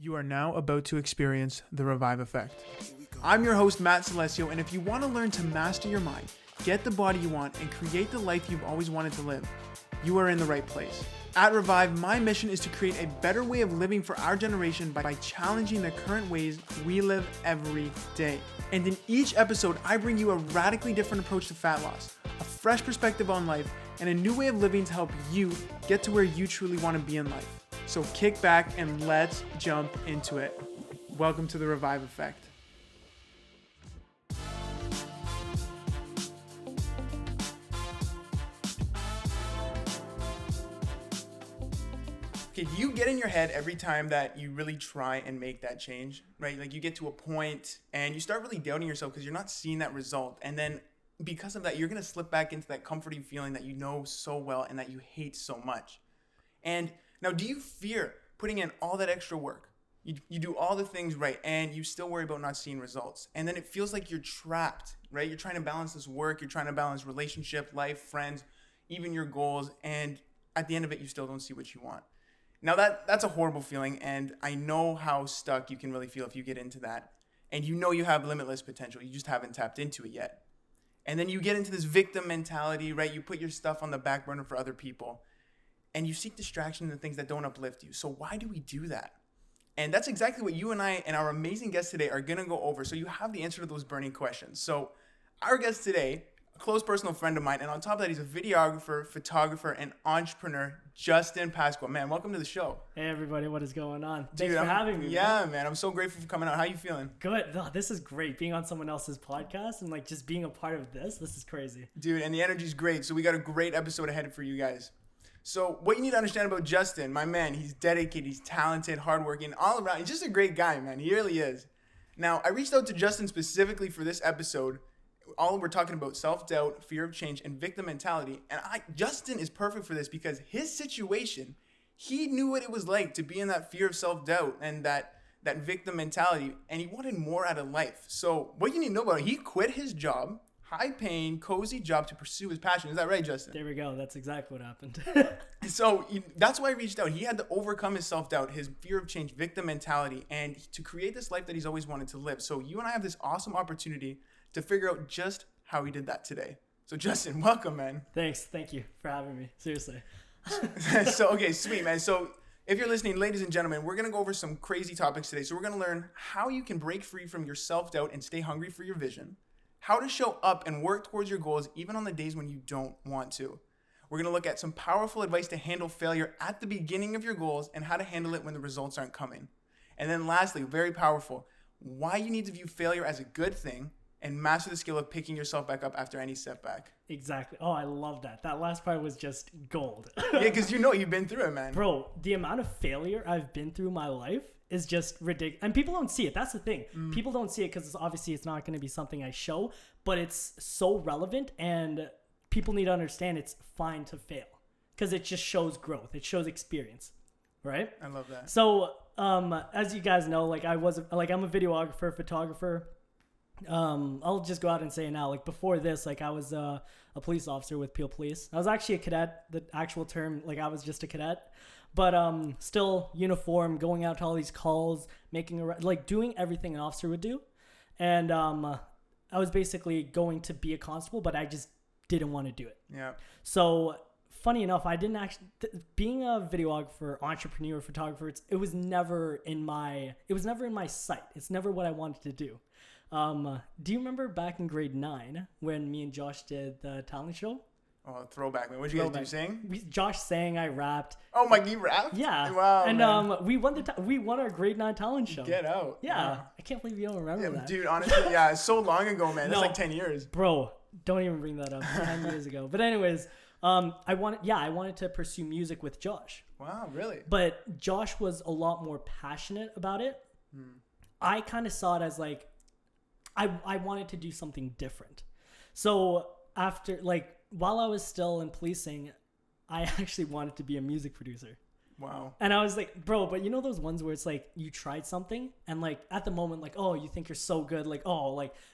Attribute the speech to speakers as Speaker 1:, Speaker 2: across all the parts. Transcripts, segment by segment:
Speaker 1: You are now about to experience the Revive Effect. I'm your host, Matt Celestio, and if you want to learn to master your mind, get the body you want, and create the life you've always wanted to live, you are in the right place. At Revive, my mission is to create a better way of living for our generation by challenging the current ways we live every day. And in each episode, I bring you a radically different approach to fat loss, a fresh perspective on life, and a new way of living to help you get to where you truly want to be in life. So kick back and let's jump into it. Welcome to the Revive Effect. Okay, do you get in your head every time that you really try and make that change, right? Like you get to a point and you start really doubting yourself because you're not seeing that result. And then because of that, you're going to slip back into that comforting feeling that you know so well and that you hate so much. And now, do you fear putting in all that extra work? You do all the things right and you still worry about not seeing results. And then it feels like you're trapped, right? You're trying to balance this work. You're trying to balance relationship, life, friends, even your goals. And at the end of it, you still don't see what you want. Now, that's a horrible feeling. And I know how stuck you can really feel if you get into that. And you know you have limitless potential. You just haven't tapped into it yet. And then you get into this victim mentality, right? You put your stuff on the back burner for other people. And you seek distraction in the things that don't uplift you. So why do we do that? And that's exactly what you and I and our amazing guest today are going to go over. So you have the answer to those burning questions. So our guest today, a close personal friend of mine, and on top of that, he's a videographer, photographer, and entrepreneur, Justin Pascua. Man, welcome to the show.
Speaker 2: Hey, everybody. What is going on? Thanks for having me.
Speaker 1: Yeah, man. I'm so grateful for coming out. How you feeling?
Speaker 2: Good. Oh, this is great. Being on someone else's podcast and like just being a part of this is crazy.
Speaker 1: Dude, and the energy's great. So we got a great episode ahead for you guys. So what you need to understand about Justin, my man, he's dedicated, he's talented, hardworking, all around. He's just a great guy, man. He really is. Now, I reached out to Justin specifically for this episode. All we're talking about self-doubt, fear of change, and victim mentality. And Justin is perfect for this because his situation, he knew what it was like to be in that fear of self-doubt and that victim mentality, and he wanted more out of life. So what you need to know about it, he quit his job, high-paying, cozy job to pursue his passion. Is that right, Justin?
Speaker 2: There we go. That's exactly what happened.
Speaker 1: So that's why I reached out. He had to overcome his self-doubt, his fear of change, victim mentality, and to create this life that he's always wanted to live. So you and I have this awesome opportunity to figure out just how he did that today. So Justin, welcome, man.
Speaker 2: Thanks. Thank you for having me. Seriously.
Speaker 1: So, okay, sweet, man. So if you're listening, ladies and gentlemen, we're going to go over some crazy topics today. So we're going to learn how you can break free from your self-doubt and stay hungry for your vision, how to show up and work towards your goals even on the days when you don't want to. We're going to look at some powerful advice to handle failure at the beginning of your goals and how to handle it when the results aren't coming. And then lastly, very powerful, why you need to view failure as a good thing and master the skill of picking yourself back up after any setback.
Speaker 2: Exactly. Oh, I love that. That last part was just gold.
Speaker 1: Yeah, because you know you've been through it, man.
Speaker 2: Bro, the amount of failure I've been through in my life is just ridiculous. And people don't see it. That's the thing. People don't see it because obviously it's not going to be something I show, but it's so relevant and people need to understand it's fine to fail because it just shows growth. It shows experience, right?
Speaker 1: I love that.
Speaker 2: So, as you guys know, I'm a videographer, photographer. I'll just go out and say it now. Like before this, I was a police officer with Peel Police. I was actually a cadet. The actual term, I was just a cadet. But still uniform, going out to all these calls, doing everything an officer would do. And I was basically going to be a constable, but I just didn't want to do it.
Speaker 1: Yeah.
Speaker 2: So funny enough, I didn't actually being a videographer, entrepreneur, photographer. It was never in my sight. It's never what I wanted to do. Do you remember back in grade 9 when me and Josh did the talent show?
Speaker 1: Oh, throwback, man. What did you guys do, sing?
Speaker 2: Josh sang, I rapped.
Speaker 1: Oh my, you rapped?
Speaker 2: Yeah.
Speaker 1: Wow,
Speaker 2: and
Speaker 1: man.
Speaker 2: we won our grade 9 talent show.
Speaker 1: Get out.
Speaker 2: Yeah.
Speaker 1: Wow.
Speaker 2: I can't believe you don't remember that.
Speaker 1: Dude, honestly, yeah, it's so long ago, man. That's like 10 years.
Speaker 2: Bro, don't even bring that up. 10 years ago. But anyways, I wanted to pursue music with Josh.
Speaker 1: Wow, really?
Speaker 2: But Josh was a lot more passionate about it. I kind of saw it as I wanted to do something different. So after while I was still in policing, I actually wanted to be a music producer.
Speaker 1: Wow.
Speaker 2: And I was like, bro, but you know those ones where it's you tried something and at the moment, oh, you think you're so good.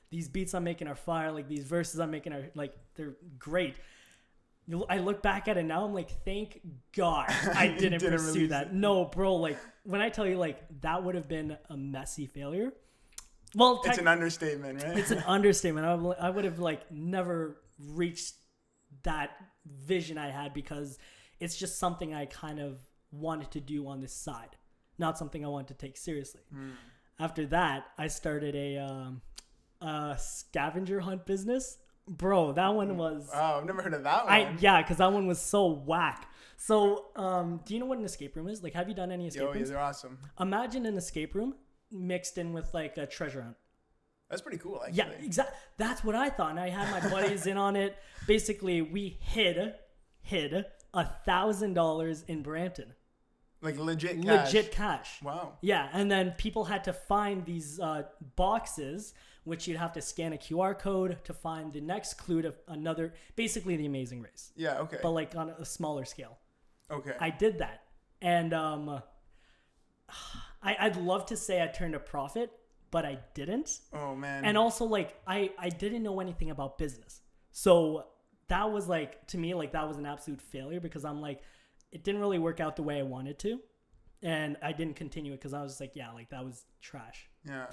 Speaker 2: These beats I'm making are fire. These verses I'm making are they're great. I look back at it now, I'm like, thank God I didn't pursue that.
Speaker 1: It.
Speaker 2: No, bro, like when I tell you like that would have been a messy failure. Well,
Speaker 1: it's an understatement, right?
Speaker 2: It's an understatement. I would have like never reached that vision I had because it's just something I kind of wanted to do on this side, not something I wanted to take seriously. After that, I started a scavenger hunt business. Bro, that one was...
Speaker 1: Oh, I've never heard of that one.
Speaker 2: Yeah, because that one was so whack. So, do you know what an escape room is? Like, have you done any escape rooms?
Speaker 1: Yeah, they're awesome.
Speaker 2: Imagine an escape room mixed in with, like, a treasure hunt.
Speaker 1: That's pretty cool, actually.
Speaker 2: Yeah, exactly. That's what I thought, and I had my buddies in on it. Basically, we hid $1,000 in Brampton.
Speaker 1: Like legit cash?
Speaker 2: Legit cash.
Speaker 1: Wow.
Speaker 2: Yeah, and then people had to find these boxes, which you'd have to scan a QR code to find the next clue to another, basically the Amazing Race.
Speaker 1: Yeah, okay.
Speaker 2: But like on a smaller scale.
Speaker 1: Okay.
Speaker 2: I did that. And I'd love to say I turned a profit, but I didn't.
Speaker 1: Oh, man.
Speaker 2: And also, like, I didn't know anything about business. So that was, like, to me, like, that was an absolute failure because I'm like, it didn't really work out the way I wanted to. And I didn't continue it because I was just like, yeah, like, that was trash.
Speaker 1: Yeah.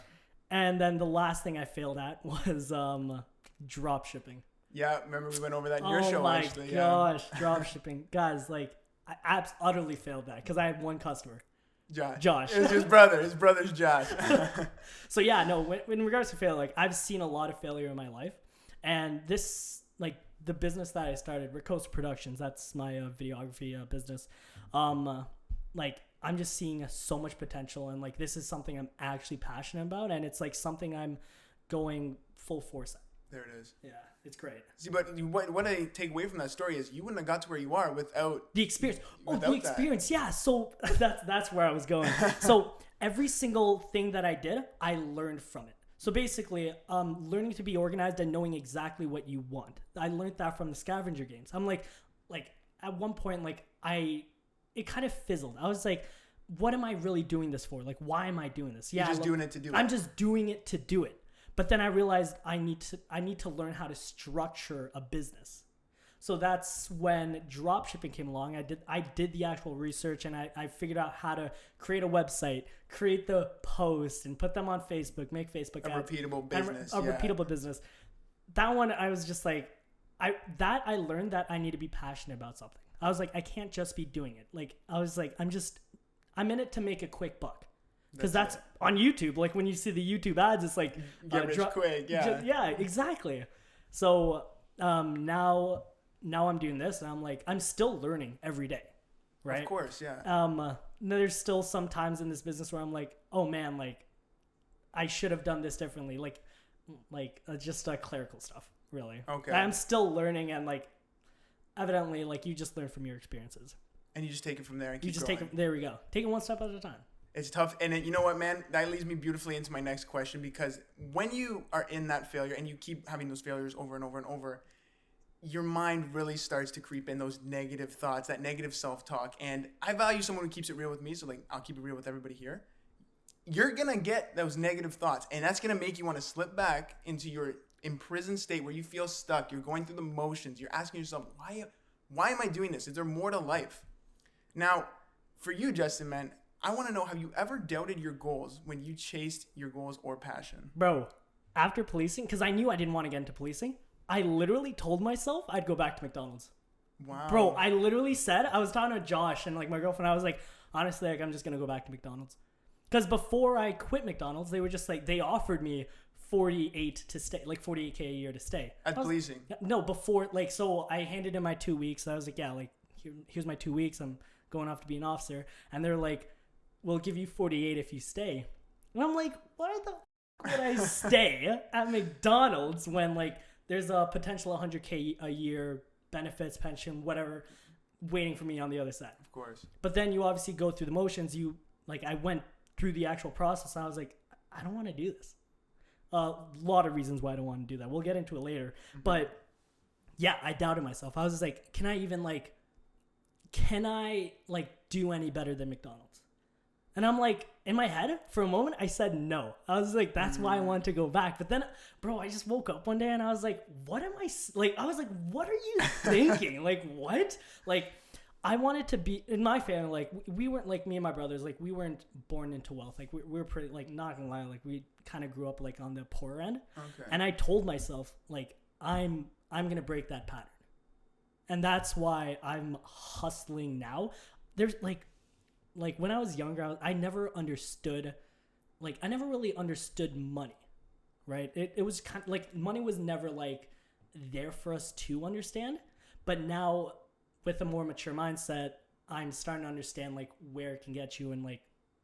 Speaker 2: And then the last thing I failed at was drop shipping.
Speaker 1: Yeah, remember we went over that in your show, actually.
Speaker 2: Oh, my gosh, drop shipping. Guys, like, I utterly failed that because I had one customer. Josh.
Speaker 1: It was his brother. His brother's Josh.
Speaker 2: So, yeah, no, in regards to failure, like, I've seen a lot of failure in my life. And this, like, the business that I started, Ricosta Productions, that's my videography business. Like, I'm just seeing so much potential. And, like, this is something I'm actually passionate about. And it's, like, something I'm going full force at.
Speaker 1: There it is.
Speaker 2: Yeah, it's great.
Speaker 1: See, but what I take away from that story is you wouldn't have got to where you are without
Speaker 2: the experience.
Speaker 1: The
Speaker 2: experience. Yeah. So that's where I was going. So every single thing that I did, I learned from it. So basically, learning to be organized and knowing exactly what you want. I learned that from the scavenger games. I'm like at one point, like it kind of fizzled. I was like, what am I really doing this for? Like, why am I doing this? Yeah,
Speaker 1: you're just doing it to do it.
Speaker 2: I'm just doing it to do it. But then I realized I need to learn how to structure a business. So that's when dropshipping came along. I did the actual research and I figured out how to create a website, create the posts and put them on Facebook, make Facebook ads.
Speaker 1: Repeatable business.
Speaker 2: Repeatable business. That one I was just like, I learned that I need to be passionate about something. I was like, I can't just be doing it. Like I was like, I'm in it to make a quick buck. Because that's on YouTube. Like when you see the YouTube ads, it's like
Speaker 1: get rich quick. Yeah.
Speaker 2: Yeah, exactly. So now I'm doing this, and I'm like, I'm still learning every day, right?
Speaker 1: Of course, yeah.
Speaker 2: There's still some times in this business where I'm like, oh man, like I should have done this differently. Like just clerical stuff, really.
Speaker 1: Okay.
Speaker 2: I'm still learning, and like evidently, like you just learn from your experiences.
Speaker 1: And you just take it from there and keep
Speaker 2: You just
Speaker 1: going.
Speaker 2: take it. There we go. Take it one step at a time.
Speaker 1: It's tough. And you know what, man? That leads me beautifully into my next question, because when you are in that failure and you keep having those failures over and over and over, your mind really starts to creep in those negative thoughts, that negative self-talk. And I value someone who keeps it real with me, so like I'll keep it real with everybody here. You're going to get those negative thoughts, and that's going to make you want to slip back into your imprisoned state where you feel stuck. You're going through the motions. You're asking yourself, why am I doing this? Is there more to life? Now, for you, Justin, man, I want to know, have you ever doubted your goals when you chased your goals or passion?
Speaker 2: Bro, after policing, because I knew I didn't want to get into policing, I literally told myself I'd go back to McDonald's.
Speaker 1: Wow.
Speaker 2: Bro, I literally said, I was talking to Josh and like my girlfriend, I was like, honestly, like I'm just going to go back to McDonald's. Because before I quit McDonald's, they were just like, they offered me 48 to stay, like 48K a year to stay.
Speaker 1: At policing?
Speaker 2: No, before, like, so I handed in my 2 weeks. I was like, yeah, like, here's my 2 weeks. I'm going off to be an officer. And they're like, we'll give you 48 if you stay. And I'm like, why the f*** would I stay at McDonald's when, like, there's a potential 100K a year benefits, pension, whatever, waiting for me on the other side?
Speaker 1: Of course.
Speaker 2: But then you obviously go through the motions. I went through the actual process, and I was like, I don't want to do this. A lot of reasons why I don't want to do that. We'll get into it later. Mm-hmm. But, yeah, I doubted myself. I was just like, can I do any better than McDonald's? And I'm like, in my head, for a moment, I said no. I was like, that's why I want to go back. But then, bro, I just woke up one day and I was like, what am I, like, I was like, what are you thinking? Like, what? Like, I wanted to be, in my family, like, we weren't, like, me and my brothers, like, we weren't born into wealth. Like, we were pretty, like, not gonna lie, like, we kind of grew up, like, on the poor end.
Speaker 1: Okay.
Speaker 2: And I told myself, like, I'm gonna break that pattern. And that's why I'm hustling now. There's, like when I was younger, I never understood, like, I never really understood money, right? It was kind of, like, money was never, like, there for us to understand. But now, with a more mature mindset, I'm starting to understand, like, where it can get you and, like,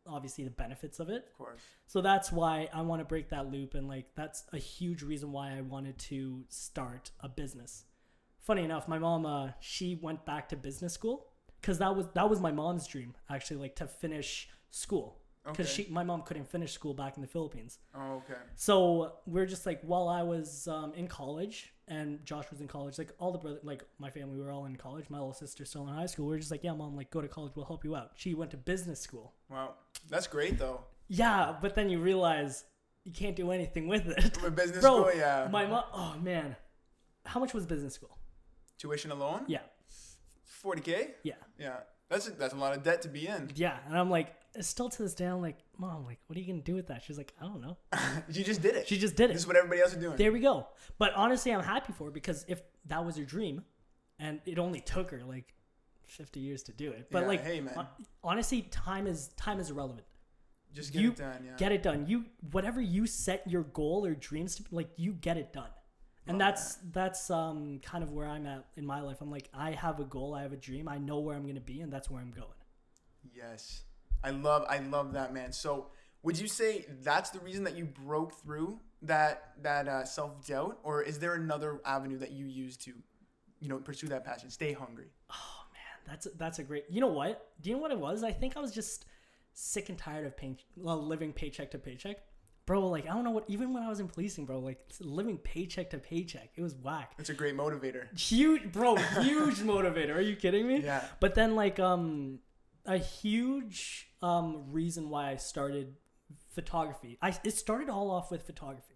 Speaker 2: obviously the benefits of it.
Speaker 1: Of course.
Speaker 2: So that's why I want to break that loop. And, like, that's a huge reason why I wanted to start a business. Funny enough, my mom, she went back to business school. Because that was my mom's dream, actually, like, to finish school. Because my mom couldn't finish school back in the Philippines.
Speaker 1: Oh, okay.
Speaker 2: So we're just like, while I was in college and Josh was in college, like, all the brothers, like, my family, we were all in college. My little sister's still in high school. We were just like, yeah, mom, like, go to college, we'll help you out. She went to business school.
Speaker 1: Wow, that's great though.
Speaker 2: Yeah, but then you realize you can't do anything with it.
Speaker 1: With business
Speaker 2: Bro,
Speaker 1: school, yeah.
Speaker 2: My mom, oh man, how much was business school?
Speaker 1: Tuition alone?
Speaker 2: Yeah.
Speaker 1: 40K?
Speaker 2: Yeah.
Speaker 1: Yeah. That's a lot of debt to be in.
Speaker 2: Yeah, and I'm like, still to this day, I'm like, Mom, like, what are you gonna do with that? She's like, I don't know.
Speaker 1: You just did it.
Speaker 2: She just did it.
Speaker 1: This is what everybody else is doing.
Speaker 2: There we go. But honestly, I'm happy for her because if that was her dream, and it only took her like 50 years to do it. But,
Speaker 1: yeah,
Speaker 2: like,
Speaker 1: hey man,
Speaker 2: honestly, time is irrelevant.
Speaker 1: just get it done. Yeah.
Speaker 2: Get it done. You whatever you set your goal or dreams to, like, you get it done. And that's kind of where I'm at in my life. I'm like, I have a goal, I have a dream, I know where I'm gonna be, and that's where I'm going.
Speaker 1: Yes, I love that, man. So, would you say that's the reason that you broke through that self-doubt, or is there another avenue that you use to, pursue that passion, stay hungry?
Speaker 2: Oh man, that's a great. You know what? Do you know what it was? I think I was just sick and tired of living paycheck to paycheck. Bro, like, I don't know what, even when I was in policing, bro, like, living paycheck to paycheck, it was whack.
Speaker 1: It's a great motivator.
Speaker 2: Huge motivator. Are you kidding me?
Speaker 1: Yeah.
Speaker 2: But then, like, a huge reason why I started photography. It started all off with photography.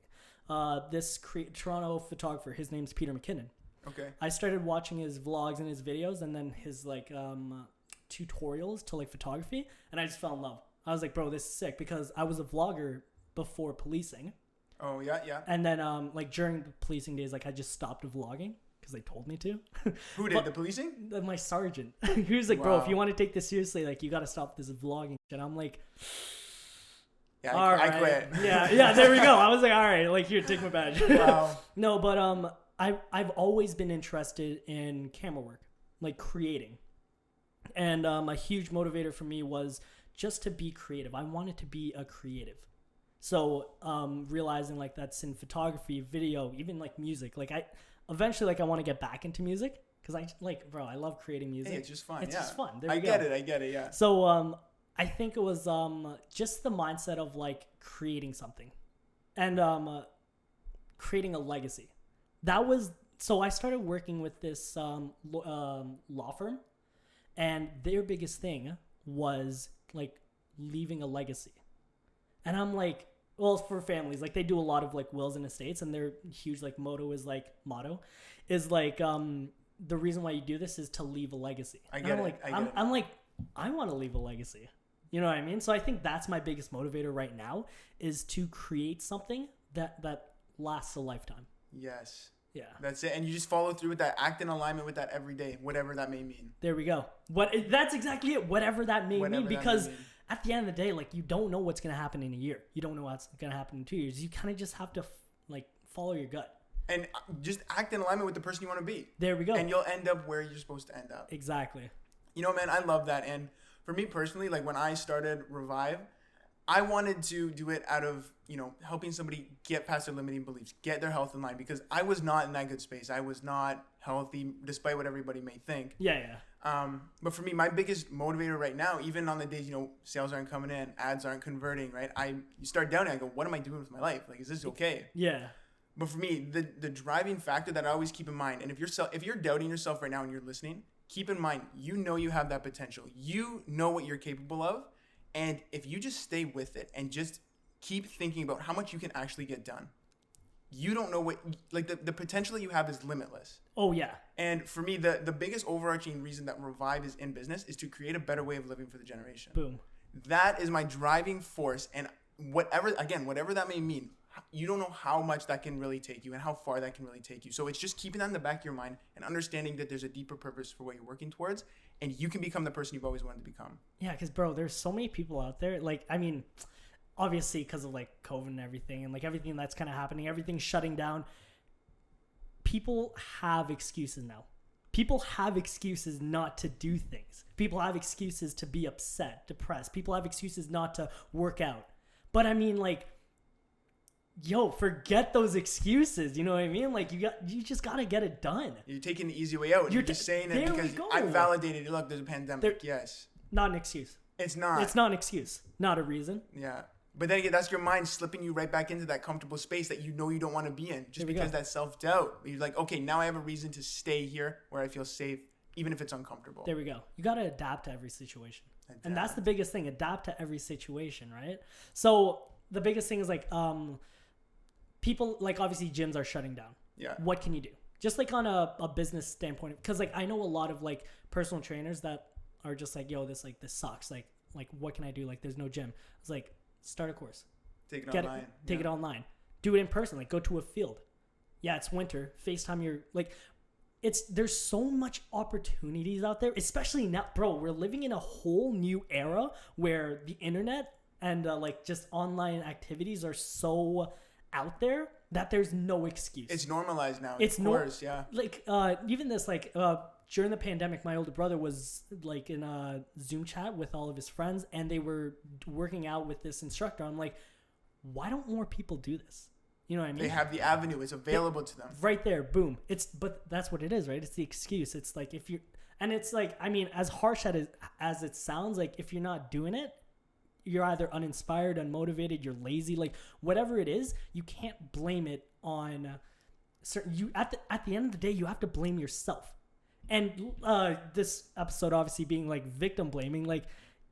Speaker 2: This Toronto photographer, his name's Peter McKinnon.
Speaker 1: Okay.
Speaker 2: I started watching his vlogs and his videos, and then his, like, tutorials to, like, photography, and I just fell in love. I was like, bro, this is sick, because I was a vlogger before policing.
Speaker 1: Oh yeah, yeah.
Speaker 2: And then like, during the policing days, like, I just stopped vlogging because they told me to.
Speaker 1: Who did? The policing?
Speaker 2: My sergeant. He was like, bro, if you want to take this seriously, like, you got to stop this vlogging. And I'm like,
Speaker 1: yeah,
Speaker 2: I
Speaker 1: quit.
Speaker 2: yeah, there we go. I was like, all right, like, here, take my badge.
Speaker 1: Wow.
Speaker 2: No, but I've always been interested in camera work, like, creating. And a huge motivator for me was just to be creative. I wanted to be a creative. So realizing, like, that's in photography, video, even, like, music. Like, I eventually, like, I want to get back into music because I, like, bro, I love creating music.
Speaker 1: Hey, it's just fun.
Speaker 2: It's
Speaker 1: yeah.
Speaker 2: just fun. There
Speaker 1: I
Speaker 2: we
Speaker 1: get
Speaker 2: go.
Speaker 1: it. I get it. Yeah.
Speaker 2: So I think it was just the mindset of, like, creating something and creating a legacy. That was, so I started working with this law firm, and their biggest thing was, like, leaving a legacy. And I'm like, well, for families, like, they do a lot of, like, wills and estates, and their huge, like, motto is like the reason why you do this is to leave a legacy.
Speaker 1: I get it.
Speaker 2: I'm like, I want to leave a legacy. You know what I mean? So I think that's my biggest motivator right now, is to create something that lasts a lifetime.
Speaker 1: Yes.
Speaker 2: Yeah.
Speaker 1: That's it. And you just follow through with that, act in alignment with that every day, whatever that may mean.
Speaker 2: There we go. That's exactly it. Whatever that may mean, because at the end of the day, like, you don't know what's going to happen in a year. You don't know what's going to happen in 2 years. You kind of just have to, like, follow your gut.
Speaker 1: And just act in alignment with the person you want to be.
Speaker 2: There we go.
Speaker 1: And you'll end up where you're supposed to end up.
Speaker 2: Exactly.
Speaker 1: You know, man, I love that. And for me personally, like, when I started Revive, I wanted to do it out of, helping somebody get past their limiting beliefs, get their health in line, because I was not in that good space. I was not healthy, despite what everybody may think.
Speaker 2: Yeah.
Speaker 1: But for me, my biggest motivator right now, even on the days, sales aren't coming in, ads aren't converting, right? You start doubting. I go, what am I doing with my life? Like, is this okay?
Speaker 2: Yeah.
Speaker 1: But for me, the driving factor that I always keep in mind, and if you're doubting yourself right now and you're listening, keep in mind, you have that potential. You know what you're capable of. And if you just stay with it and just keep thinking about how much you can actually get done, you don't know what, like the potential that you have is limitless.
Speaker 2: Oh yeah.
Speaker 1: And for me, the biggest overarching reason that Revive is in business is to create a better way of living for the generation.
Speaker 2: Boom.
Speaker 1: That is my driving force. And whatever that may mean, you don't know how much that can really take you and how far that can really take you. So it's just keeping that in the back of your mind and understanding that there's a deeper purpose for what you're working towards, and you can become the person you've always wanted to become.
Speaker 2: Yeah, because bro, there's so many people out there. Like, I mean, obviously because of like COVID and everything, and like everything that's kind of happening, everything's shutting down. People have excuses now. People have excuses not to do things. People have excuses to be upset, depressed. People have excuses not to work out. But I mean, like, yo, forget those excuses. You know what I mean? Like, you just gotta get it done.
Speaker 1: You're taking the easy way out. You're just saying it because I'm validated. Look, there's a pandemic. Yes.
Speaker 2: Not an excuse.
Speaker 1: It's not.
Speaker 2: It's not an excuse. Not a reason.
Speaker 1: Yeah. But then again, that's your mind slipping you right back into that comfortable space that you know you don't want to be in, just because that self-doubt. You're like, okay, now I have a reason to stay here where I feel safe, even if it's uncomfortable.
Speaker 2: There we go. You got to adapt to every situation. And that's the biggest thing. Adapt to every situation, right? So the biggest thing is like, people, like obviously gyms are shutting down.
Speaker 1: Yeah.
Speaker 2: What can you do? Just like on a business standpoint, because like I know a lot of like personal trainers that are just like, yo, this sucks. Like what can I do? Like there's no gym. It's like, start a course.
Speaker 1: Take it online.
Speaker 2: Take it online. Do it in person. Like go to a field. Yeah, it's winter. FaceTime your like. There's so much opportunities out there, especially now, bro. We're living in a whole new era where the internet and like just online activities are so out there that there's no excuse.
Speaker 1: It's normalized now.
Speaker 2: It's
Speaker 1: of course, yeah.
Speaker 2: Like even this like during the pandemic, my older brother was like in a Zoom chat with all of his friends, and they were working out with this instructor. I'm like, why don't more people do this? You know what I mean?
Speaker 1: They have the avenue. It's available to them.
Speaker 2: Right there. Boom. But that's what it is, right? It's the excuse. It's like if you're, and it's like, I mean, as harsh as it sounds, like if you're not doing it, you're either uninspired, unmotivated, you're lazy, like whatever it is, you can't blame it on certain, you at the end of the day, you have to blame yourself. And this episode obviously being like victim blaming, like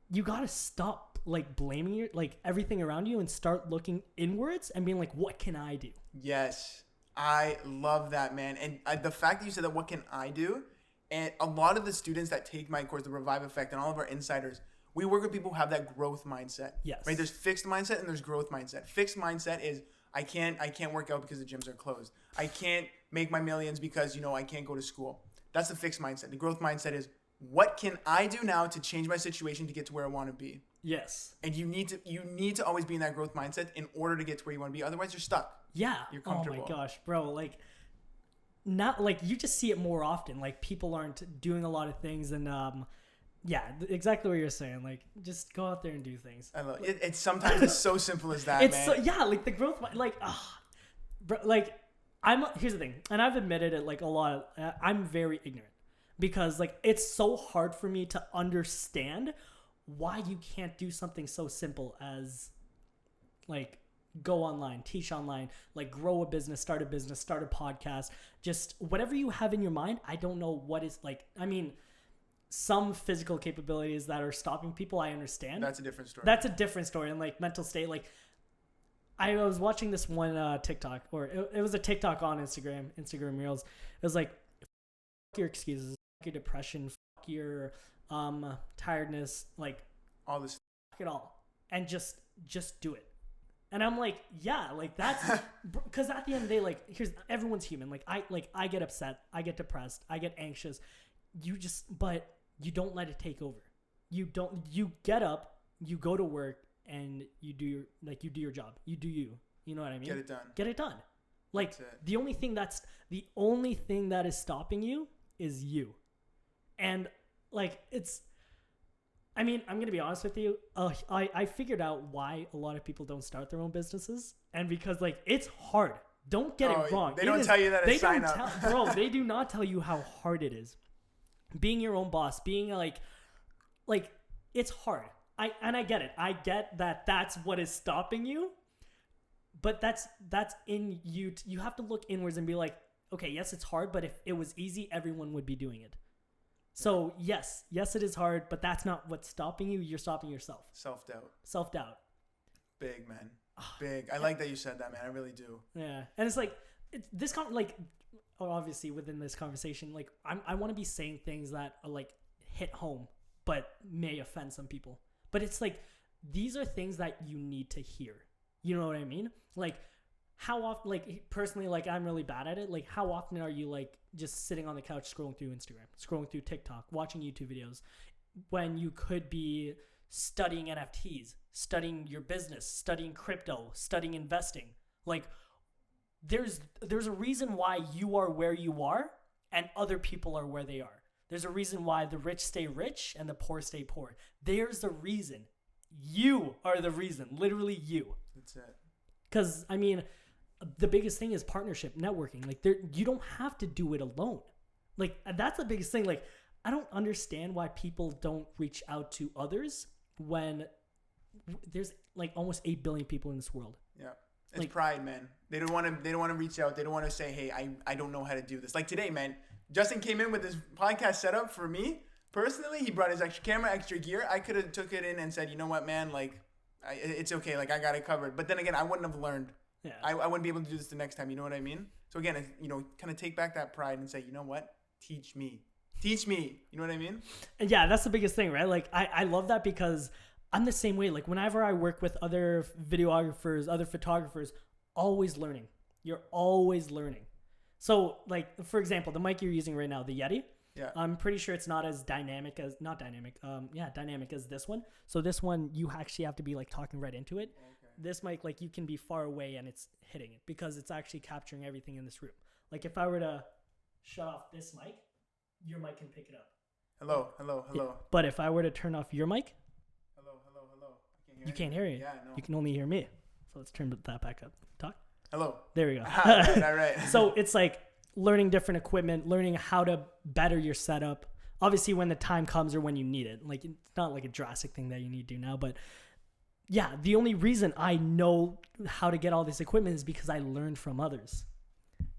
Speaker 2: you got to stop like blaming like everything around you and start looking inwards and being like, what can I do?
Speaker 1: Yes. I love that, man. And the fact that you said that, what can I do? And a lot of the students that take my course, the Revive Effect, and all of our insiders, we work with people who have that growth mindset.
Speaker 2: Yes.
Speaker 1: Right? There's fixed mindset and there's growth mindset. Fixed mindset is I can't work out because the gyms are closed. I can't make my millions because, I can't go to school. That's the fixed mindset. The growth mindset is, what can I do now to change my situation to get to where I want to be?
Speaker 2: Yes.
Speaker 1: And you need to always be in that growth mindset in order to get to where you want to be. Otherwise, you're stuck.
Speaker 2: Yeah.
Speaker 1: You're comfortable.
Speaker 2: Oh my gosh, bro. Like, not like you just see it more often. Like people aren't doing a lot of things, and yeah, exactly what you're saying. Like, just go out there and do things.
Speaker 1: I love it. It's sometimes it's so simple as that,
Speaker 2: it's
Speaker 1: man.
Speaker 2: So, yeah, like the growth, like, bro, like here's the thing, and I've admitted it like a lot. I'm very ignorant because like it's so hard for me to understand why you can't do something so simple as like go online, teach online, like grow a business, start a podcast, just whatever you have in your mind. I don't know what is like, I mean, some physical capabilities that are stopping people, I understand.
Speaker 1: That's a different story.
Speaker 2: That's a different story. And like mental state, like I was watching this one TikTok, or it was a TikTok on Instagram Reels. It was like, fuck your excuses, fuck your depression, fuck your tiredness, like
Speaker 1: all this,
Speaker 2: fuck it all, and just do it. And I'm like, yeah, like that's because at the end of the day, like everyone's human. Like I get upset, I get depressed, I get anxious. But you don't let it take over. You get up, you go to work, and you do your job. You do you. You know what I mean? Get it done. Like the only thing that is stopping you is you. And like I mean, I'm going to be honest with you. I figured out why a lot of people don't start their own businesses. And because like it's hard. Don't get it wrong.
Speaker 1: They don't tell you that it's sign up.
Speaker 2: Bro, they do not tell you how hard it is. Being your own boss, being like it's hard. I get it. I get that that's what is stopping you. But that's in you. You have to look inwards and be like, okay, yes, it's hard, but if it was easy, everyone would be doing it. So yes, it is hard, but that's not what's stopping you. You're stopping yourself. Self-doubt.
Speaker 1: Big, man. Big. I like that you said that, man. I really do.
Speaker 2: Yeah. And it's like, obviously within this conversation, like I want to be saying things that are like hit home, but may offend some people. But it's like, these are things that you need to hear. You know what I mean? Like, how often, like, personally, like, I'm really bad at it. Like, how often are you, like, just sitting on the couch scrolling through Instagram, scrolling through TikTok, watching YouTube videos, when you could be studying NFTs, studying your business, studying crypto, studying investing? Like, there's a reason why you are where you are and other people are where they are. There's a reason why the rich stay rich and the poor stay poor. There's a reason. You are the reason. Literally you.
Speaker 1: That's it.
Speaker 2: Because, I mean, the biggest thing is partnership, networking. Like, you don't have to do it alone. Like, that's the biggest thing. Like, I don't understand why people don't reach out to others when there's, like, almost 8 billion people in this world.
Speaker 1: Yeah. It's like, pride, man. They don't want to reach out. They don't want to say, hey, I don't know how to do this. Like today, man, Justin came in with his podcast setup for me. Personally, he brought his extra camera, extra gear. I could have took it in and said, you know what, man, like, it's okay. Like, I got it covered. But then again, I wouldn't have learned.
Speaker 2: Yeah.
Speaker 1: I wouldn't be able to do this the next time. You know what I mean? So again, kind of take back that pride and say, you know what? Teach me. You know what I mean?
Speaker 2: And yeah, that's the biggest thing, right? Like, I love that because I'm the same way. Like, whenever I work with other videographers, other photographers, always learning. You're always learning. So, like, for example, the mic you're using right now, the Yeti.
Speaker 1: Yeah.
Speaker 2: I'm pretty sure it's not as dynamic as this one. So this one, you actually have to be like talking right into it.
Speaker 1: Okay.
Speaker 2: This mic, like, you can be far away and it's hitting it because it's actually capturing everything in this room. Like, if I were to shut off this mic, your mic can pick it up.
Speaker 1: Hello.
Speaker 2: Yeah. But if I were to turn off your mic,
Speaker 1: hello.
Speaker 2: You can't hear it.
Speaker 1: Yeah, no.
Speaker 2: You can only hear me. So let's turn that back up. Talk.
Speaker 1: Hello.
Speaker 2: There we go.
Speaker 1: All right.
Speaker 2: So it's like learning different equipment, learning how to better your setup. Obviously, when the time comes or when you need it. Like, it's not like a drastic thing that you need to do now, but yeah, the only reason I know how to get all this equipment is because I learned from others.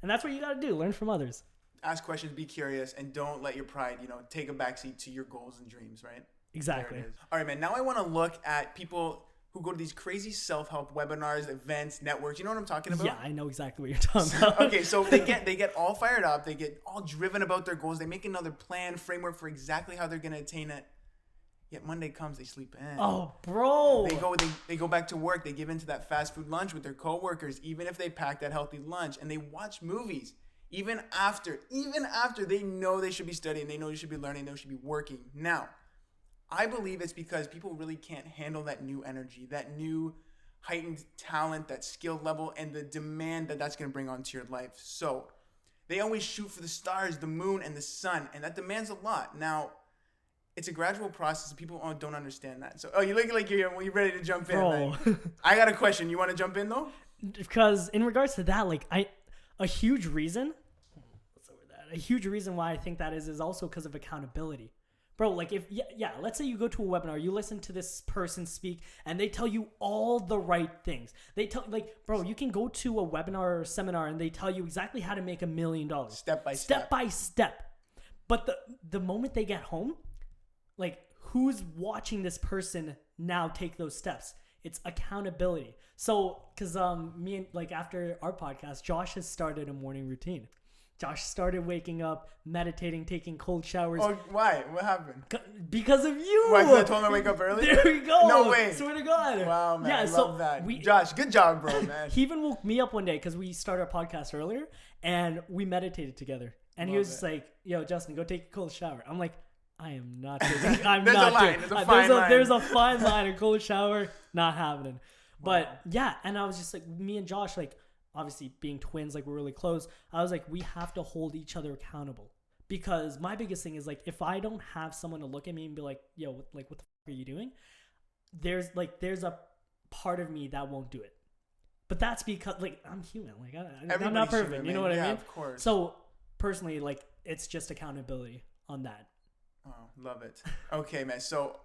Speaker 2: And that's what you got to do, learn from others.
Speaker 1: Ask questions, be curious, and don't let your pride, take a backseat to your goals and dreams, right?
Speaker 2: Exactly.
Speaker 1: All right, man. Now I want to look at people who go to these crazy self-help webinars, events, networks. You know what I'm talking about?
Speaker 2: Yeah, I know exactly what you're talking about.
Speaker 1: Okay, so they get all fired up. They get all driven about their goals. They make another plan, framework for exactly how they're going to attain it. Yet Monday comes, they sleep in.
Speaker 2: Oh, bro.
Speaker 1: They go back to work. They give into that fast food lunch with their coworkers, even if they pack that healthy lunch, and they watch movies. Even after they know they should be studying, they know they should be learning, they should be working. Now, I believe it's because people really can't handle that new energy, that new heightened talent, that skill level, and the demand that's going to bring onto your life. So they always shoot for the stars, the moon, and the sun, and that demands a lot. Now, it's a gradual process. People don't understand that. So, you look like you're ready to jump in.
Speaker 2: Bro.
Speaker 1: I got a question. You want to jump in, though?
Speaker 2: Because in regards to that, like, a huge reason why I think that is also because of accountability. Bro, like, let's say you go to a webinar, you listen to this person speak, and they tell you all the right things. They tell, like, bro, you can go to a webinar or seminar, and they tell you exactly how to make $1 million.
Speaker 1: Step by step.
Speaker 2: But the moment they get home, like, who's watching this person now take those steps? It's accountability. So, because me and, like, after our podcast, Josh has started a morning routine. Josh started waking up, meditating, taking cold showers.
Speaker 1: Oh, why? What happened?
Speaker 2: Because of you.
Speaker 1: Why? Because I told him to wake up early?
Speaker 2: There we go.
Speaker 1: No way.
Speaker 2: Swear to God.
Speaker 1: Wow, man.
Speaker 2: Yeah,
Speaker 1: I love that. Josh, good job, bro, man.
Speaker 2: He even woke me up one day because we started our podcast earlier, and we meditated together. And he was just like, yo, Justin, go take a cold shower. I'm like, I am not taking There's a fine line. A cold shower, not happening. But yeah, and I was just like, me and Josh, like, obviously being twins, like, we're really close. I was like, we have to hold each other accountable, because my biggest thing is, like, if I don't have someone to look at me and be like, yo, like, what the fuck are you doing? There's a part of me that won't do it. But that's because, like, I'm human. Like, I'm not perfect.
Speaker 1: Human,
Speaker 2: you know what I mean?
Speaker 1: Of course.
Speaker 2: So personally, like, it's just accountability on that.
Speaker 1: Oh, love it. Okay, man. So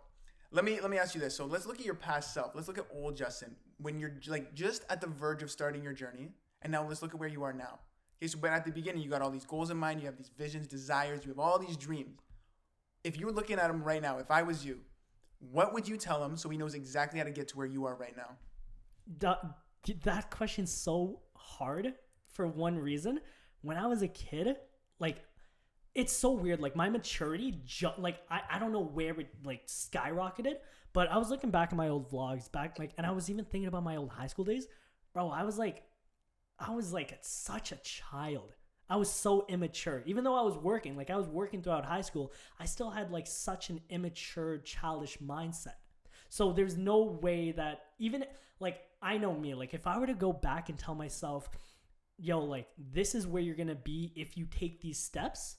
Speaker 1: let me ask you this. So let's look at your past self. Let's look at old Justin when you're, like, just at the verge of starting your journey. And now let's look at where you are now. Okay, so but at the beginning, you got all these goals in mind. You have these visions, desires. You have all these dreams. if you're looking at him right now, if I was you, what would you tell him so he knows exactly how to get to where you are right now?
Speaker 2: That question's so hard for one reason. When I was a kid, like, it's so weird. Like, my maturity, I don't know where it, like, skyrocketed, but I was looking back at my old vlogs back, like, and I was even thinking about my old high school days. Bro, I was like such a child. I was so immature. Even though I was working throughout high school, I still had, like, such an immature, childish mindset. So there's no way that even, like, I know me, like, if I were to go back and tell myself, yo, like, this is where you're going to be if you take these steps,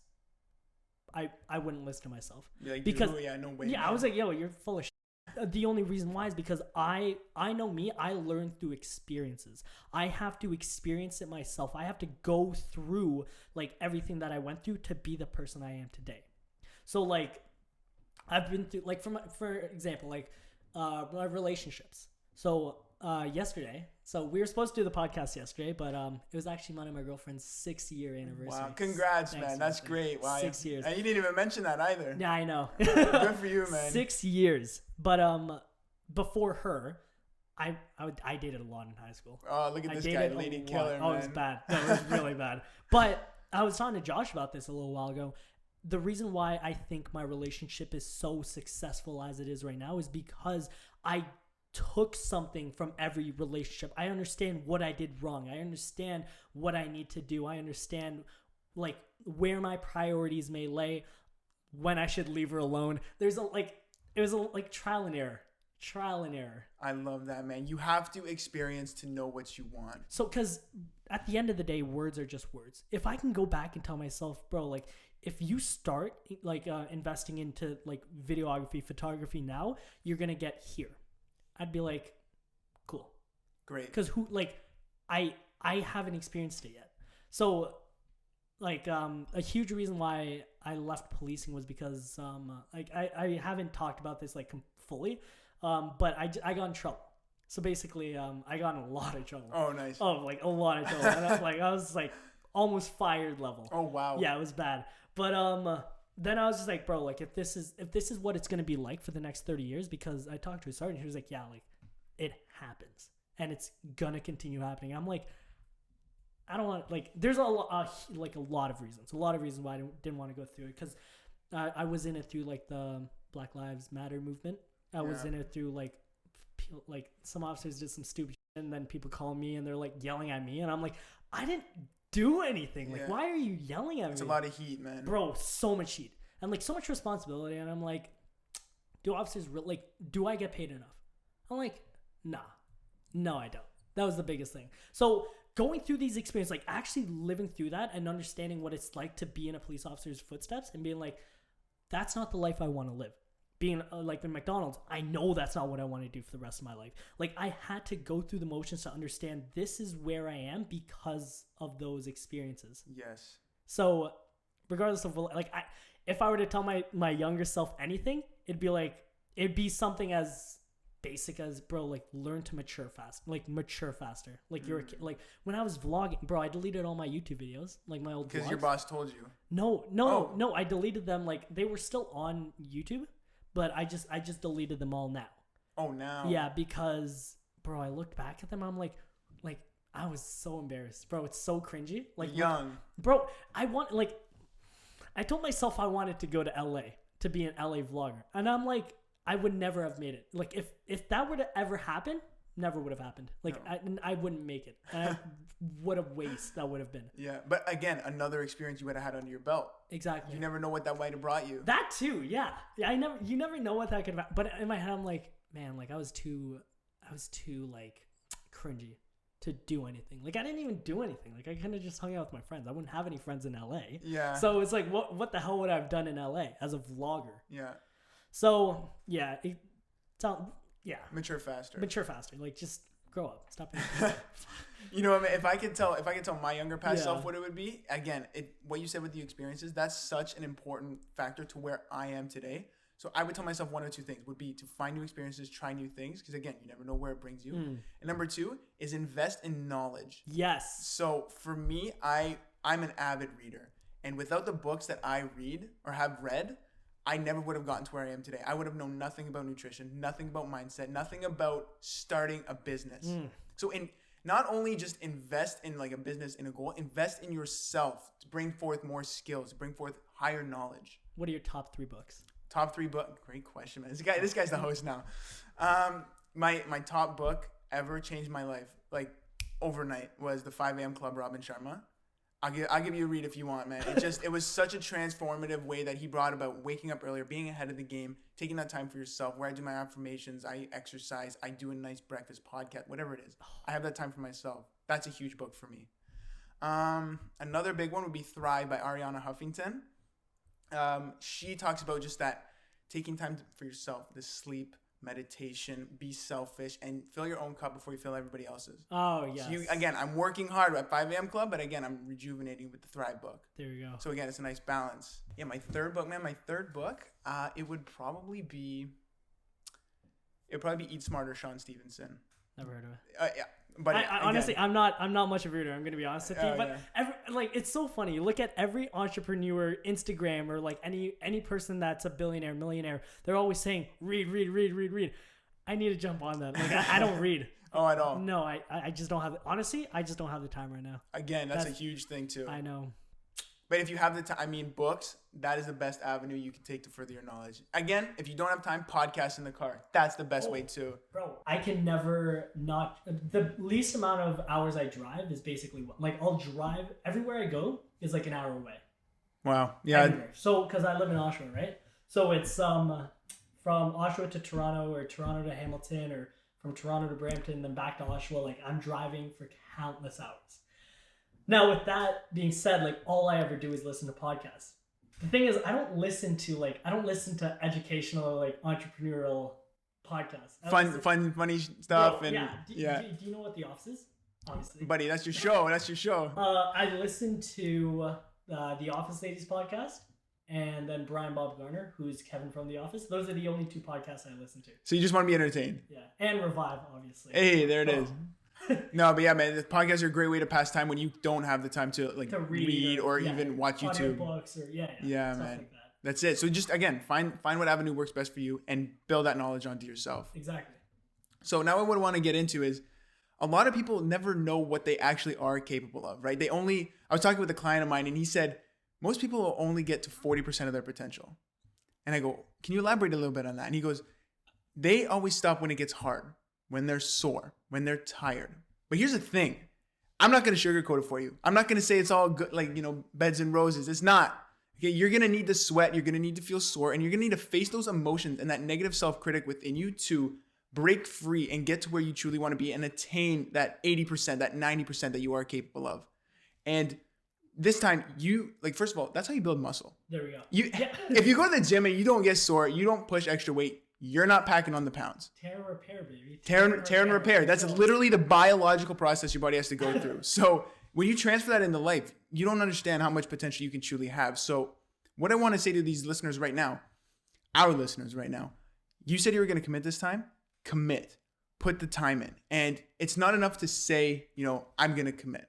Speaker 2: I wouldn't listen to myself.
Speaker 1: Like,
Speaker 2: because,
Speaker 1: no way.
Speaker 2: Yeah, man. I was like, yo, you're full of shit. The only reason why is because I know me, I learn through experiences. I have to experience it myself. I have to go through, like, everything that I went through to be the person I am today. So, like, I've been through, like, for example, like, my relationships. So, yesterday, so we were supposed to do the podcast yesterday, but it was actually mine and my girlfriend's 6-year anniversary.
Speaker 1: Wow, congrats, man. That's great. Wow.
Speaker 2: 6 years.
Speaker 1: And you didn't even mention that either.
Speaker 2: Yeah, I know.
Speaker 1: Good for you, man.
Speaker 2: 6 years. But before her, I dated a lot in high school.
Speaker 1: Oh, look at this guy, lady killer, man.
Speaker 2: Oh, it was bad. No, it was really bad. But I was talking to Josh about this a little while ago. The reason why I think my relationship is so successful as it is right now is because I took something from every relationship. I understand what I did wrong. I understand what I need to do. I understand, like, where my priorities may lay, when I should leave her alone. It was a trial and error.
Speaker 1: I love that, man. You have to experience to know what you want.
Speaker 2: So, because at the end of the day, words are just words. If I can go back and tell myself, bro, like, if you start, like, investing into, like, videography, photography now, you're going to get here. I'd be like, cool.
Speaker 1: Great.
Speaker 2: Because I haven't experienced it yet. So, like, a huge reason why I left policing was because, I haven't talked about this, like, fully, but I got in trouble. So basically, I got in a lot of trouble.
Speaker 1: Oh, nice.
Speaker 2: Oh, like, a lot of trouble. And I was like almost fired level.
Speaker 1: Oh, wow.
Speaker 2: Yeah, it was bad. But then I was just like, bro, like, if this is what it's gonna be like for the next 30 years, because I talked to a sergeant, he was like, yeah, like, it happens and it's gonna continue happening. I'm like, I don't want, like, there's a lot of reasons why I didn't want to go through it, because I was in it through, like, the Black Lives Matter movement. I was in it through, like some officers did some stupid shit, and then people call me and they're, like, yelling at me, and I'm like, I didn't do anything. Like, why are you yelling at me?
Speaker 1: It's a lot of heat, man.
Speaker 2: Bro, so much heat. And, like, so much responsibility. And I'm like, do officers do I get paid enough? I'm like, nah. No, I don't. That was the biggest thing. So going through these experiences, like, actually living through that and understanding what it's like to be in a police officer's footsteps and being like, that's not the life I want to live. Being like in McDonald's, I know that's not what I want to do for the rest of my life. Like, I had to go through the motions to understand this is where I am because of those experiences.
Speaker 1: Yes.
Speaker 2: So regardless of, like, if I were to tell my younger self anything, it'd be something as basic as, bro, like, learn to mature faster. Like, you're a kid. Like, when I was vlogging, bro, I deleted all my YouTube videos, like, my old vlogs.
Speaker 1: Because your boss told you?
Speaker 2: No, I deleted them. Like, they were still on YouTube, but I just deleted them all now.
Speaker 1: Oh, now?
Speaker 2: Yeah, because, bro, I looked back at them, I'm like, I was so embarrassed. Bro, it's so cringy. Like,
Speaker 1: young.
Speaker 2: Bro, I told myself I wanted to go to LA to be an LA vlogger. And I'm like, I would never have made it. Like, if that were to ever happen, never would have happened. Like, no. I wouldn't make it. And what a waste that would have been.
Speaker 1: Yeah, but again, another experience you would have had under your belt.
Speaker 2: Exactly.
Speaker 1: You never know what that might have brought you.
Speaker 2: That too, yeah. You never know what that could have. But in my head, I'm like, man, like, I was too like cringy to do anything. Like, I didn't even do anything. Like, I kind of just hung out with my friends. I wouldn't have any friends in LA.
Speaker 1: Yeah.
Speaker 2: So it's like, what the hell would I have done in LA as a vlogger?
Speaker 1: Yeah.
Speaker 2: So yeah,
Speaker 1: mature faster.
Speaker 2: Like, just grow up. Stop.
Speaker 1: You know, if I could tell my younger past self what it would be, again, what you said with the experiences, that's such an important factor to where I am today. So I would tell myself one of two things would be to find new experiences, try new things, because again, you never know where it brings you. And number two is invest in knowledge.
Speaker 2: Yes.
Speaker 1: So for me, I'm an avid reader, and without the books that I read or have read, I never would have gotten to where I am today. I would have known nothing about nutrition, nothing about mindset, nothing about starting a business. So not only just invest in like a business, in a goal, invest in yourself to bring forth more skills, to bring forth higher knowledge.
Speaker 2: What are your top 3 books?
Speaker 1: Top 3 book. Great question, man. This guy's the host now. My top book ever changed my life like overnight was the 5 a.m. Club, Robin Sharma. I'll give you a read if you want, man. It was such a transformative way that he brought about waking up earlier, being ahead of the game, taking that time for yourself, where I do my affirmations, I exercise, I do a nice breakfast podcast, whatever it is. I have that time for myself. That's a huge book for me. Another big one would be Thrive by Ariana Huffington. She talks about just that taking time for yourself, the sleep, meditation, be selfish, and fill your own cup before you fill everybody else's.
Speaker 2: Oh, yes.
Speaker 1: So again, I'm working hard at 5 a.m. Club, but again, I'm rejuvenating with the Thrive book.
Speaker 2: There you go.
Speaker 1: So again, it's a nice balance. Yeah, my third book, it would probably be Eat Smarter, Sean Stevenson.
Speaker 2: Never heard of it.
Speaker 1: Yeah. But
Speaker 2: honestly, I'm not much of a reader. I'm gonna be honest with you. But it's so funny. You look at every entrepreneur Instagram or like any person that's a billionaire, millionaire. They're always saying read. I need to jump on that. Like I don't read.
Speaker 1: Oh, at all?
Speaker 2: No, I just don't have. Honestly, I just don't have the time right now.
Speaker 1: Again, that's a huge thing too.
Speaker 2: I know.
Speaker 1: But if you have the time, books, that is the best avenue you can take to further your knowledge. Again, if you don't have time, podcast in the car. That's the best way too.
Speaker 2: Bro, I can never not. The least amount of hours I drive is basically like I'll drive everywhere I go is like an hour away.
Speaker 1: Wow. Yeah.
Speaker 2: Everywhere. So, because I live in Oshawa, right? So it's from Oshawa to Toronto or Toronto to Hamilton or from Toronto to Brampton, then back to Oshawa. Like I'm driving for countless hours. Now, with that being said, like all I ever do is listen to podcasts. The thing is, I don't listen to educational or like entrepreneurial podcasts.
Speaker 1: Funny stuff.
Speaker 2: Bro,
Speaker 1: and
Speaker 2: yeah. Do you know what The Office is? Obviously,
Speaker 1: buddy, that's your show.
Speaker 2: I listen to the Office Ladies podcast, and then Brian Bob Garner, who's Kevin from The Office. Those are the only 2 podcasts I listen to.
Speaker 1: So you just want to be entertained.
Speaker 2: Yeah, and Revive, obviously.
Speaker 1: Hey, there it is. No, but yeah, man, the podcasts are a great way to pass time when you don't have the time to read or even watch YouTube.
Speaker 2: Books or yeah,
Speaker 1: man.
Speaker 2: Like that.
Speaker 1: That's it. So just again, find what avenue works best for you and build that knowledge onto yourself.
Speaker 2: Exactly.
Speaker 1: So now what I want to get into is a lot of people never know what they actually are capable of, right? I was talking with a client of mine and he said, most people will only get to 40% of their potential. And I go, can you elaborate a little bit on that? And he goes, they always stop when it gets hard, when they're sore, when they're tired. But here's the thing. I'm not going to sugarcoat it for you. I'm not going to say it's all good, beds and roses. It's not. Okay, you're going to need to sweat. You're going to need to feel sore. And you're going to need to face those emotions and that negative self-critic within you to break free and get to where you truly want to be and attain that 80%, that 90% that you are capable of. And this time, first of all, that's how you build muscle.
Speaker 2: There we go.
Speaker 1: If you go to the gym and you don't get sore, you don't push extra weight, you're not packing on the pounds.
Speaker 2: Tear and repair, baby.
Speaker 1: Tear and repair. That's literally the biological process your body has to go through. So when you transfer that into life, you don't understand how much potential you can truly have. So what I want to say to these listeners right now, our listeners right now, you said you were going to commit this time. Commit. Put the time in. And it's not enough to say, I'm going to commit.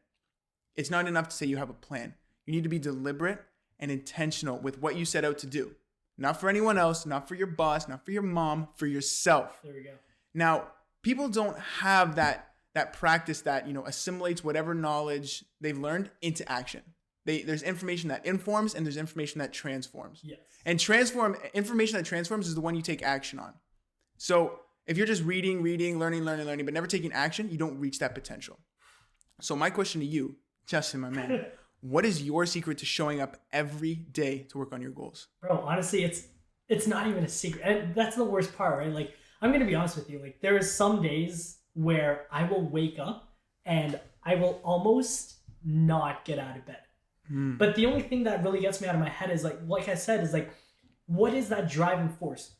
Speaker 1: It's not enough to say you have a plan. You need to be deliberate and intentional with what you set out to do. Not for anyone else, not for your boss, not for your mom, for yourself.
Speaker 2: There we go.
Speaker 1: Now, people don't have that practice that, assimilates whatever knowledge they've learned into action. There's information that informs and there's information that transforms.
Speaker 2: Yes.
Speaker 1: And information that transforms is the one you take action on. So if you're just reading, learning, but never taking action, you don't reach that potential. So my question to you, Justin, my man, what is your secret to showing up every day to work on your goals?
Speaker 2: Bro, honestly, it's not even a secret. And that's the worst part, right? Like, I'm going to be honest with you. Like, there is some days where I will wake up and I will almost not get out of bed. But the only thing that really gets me out of my head is like I said, is what is that driving force?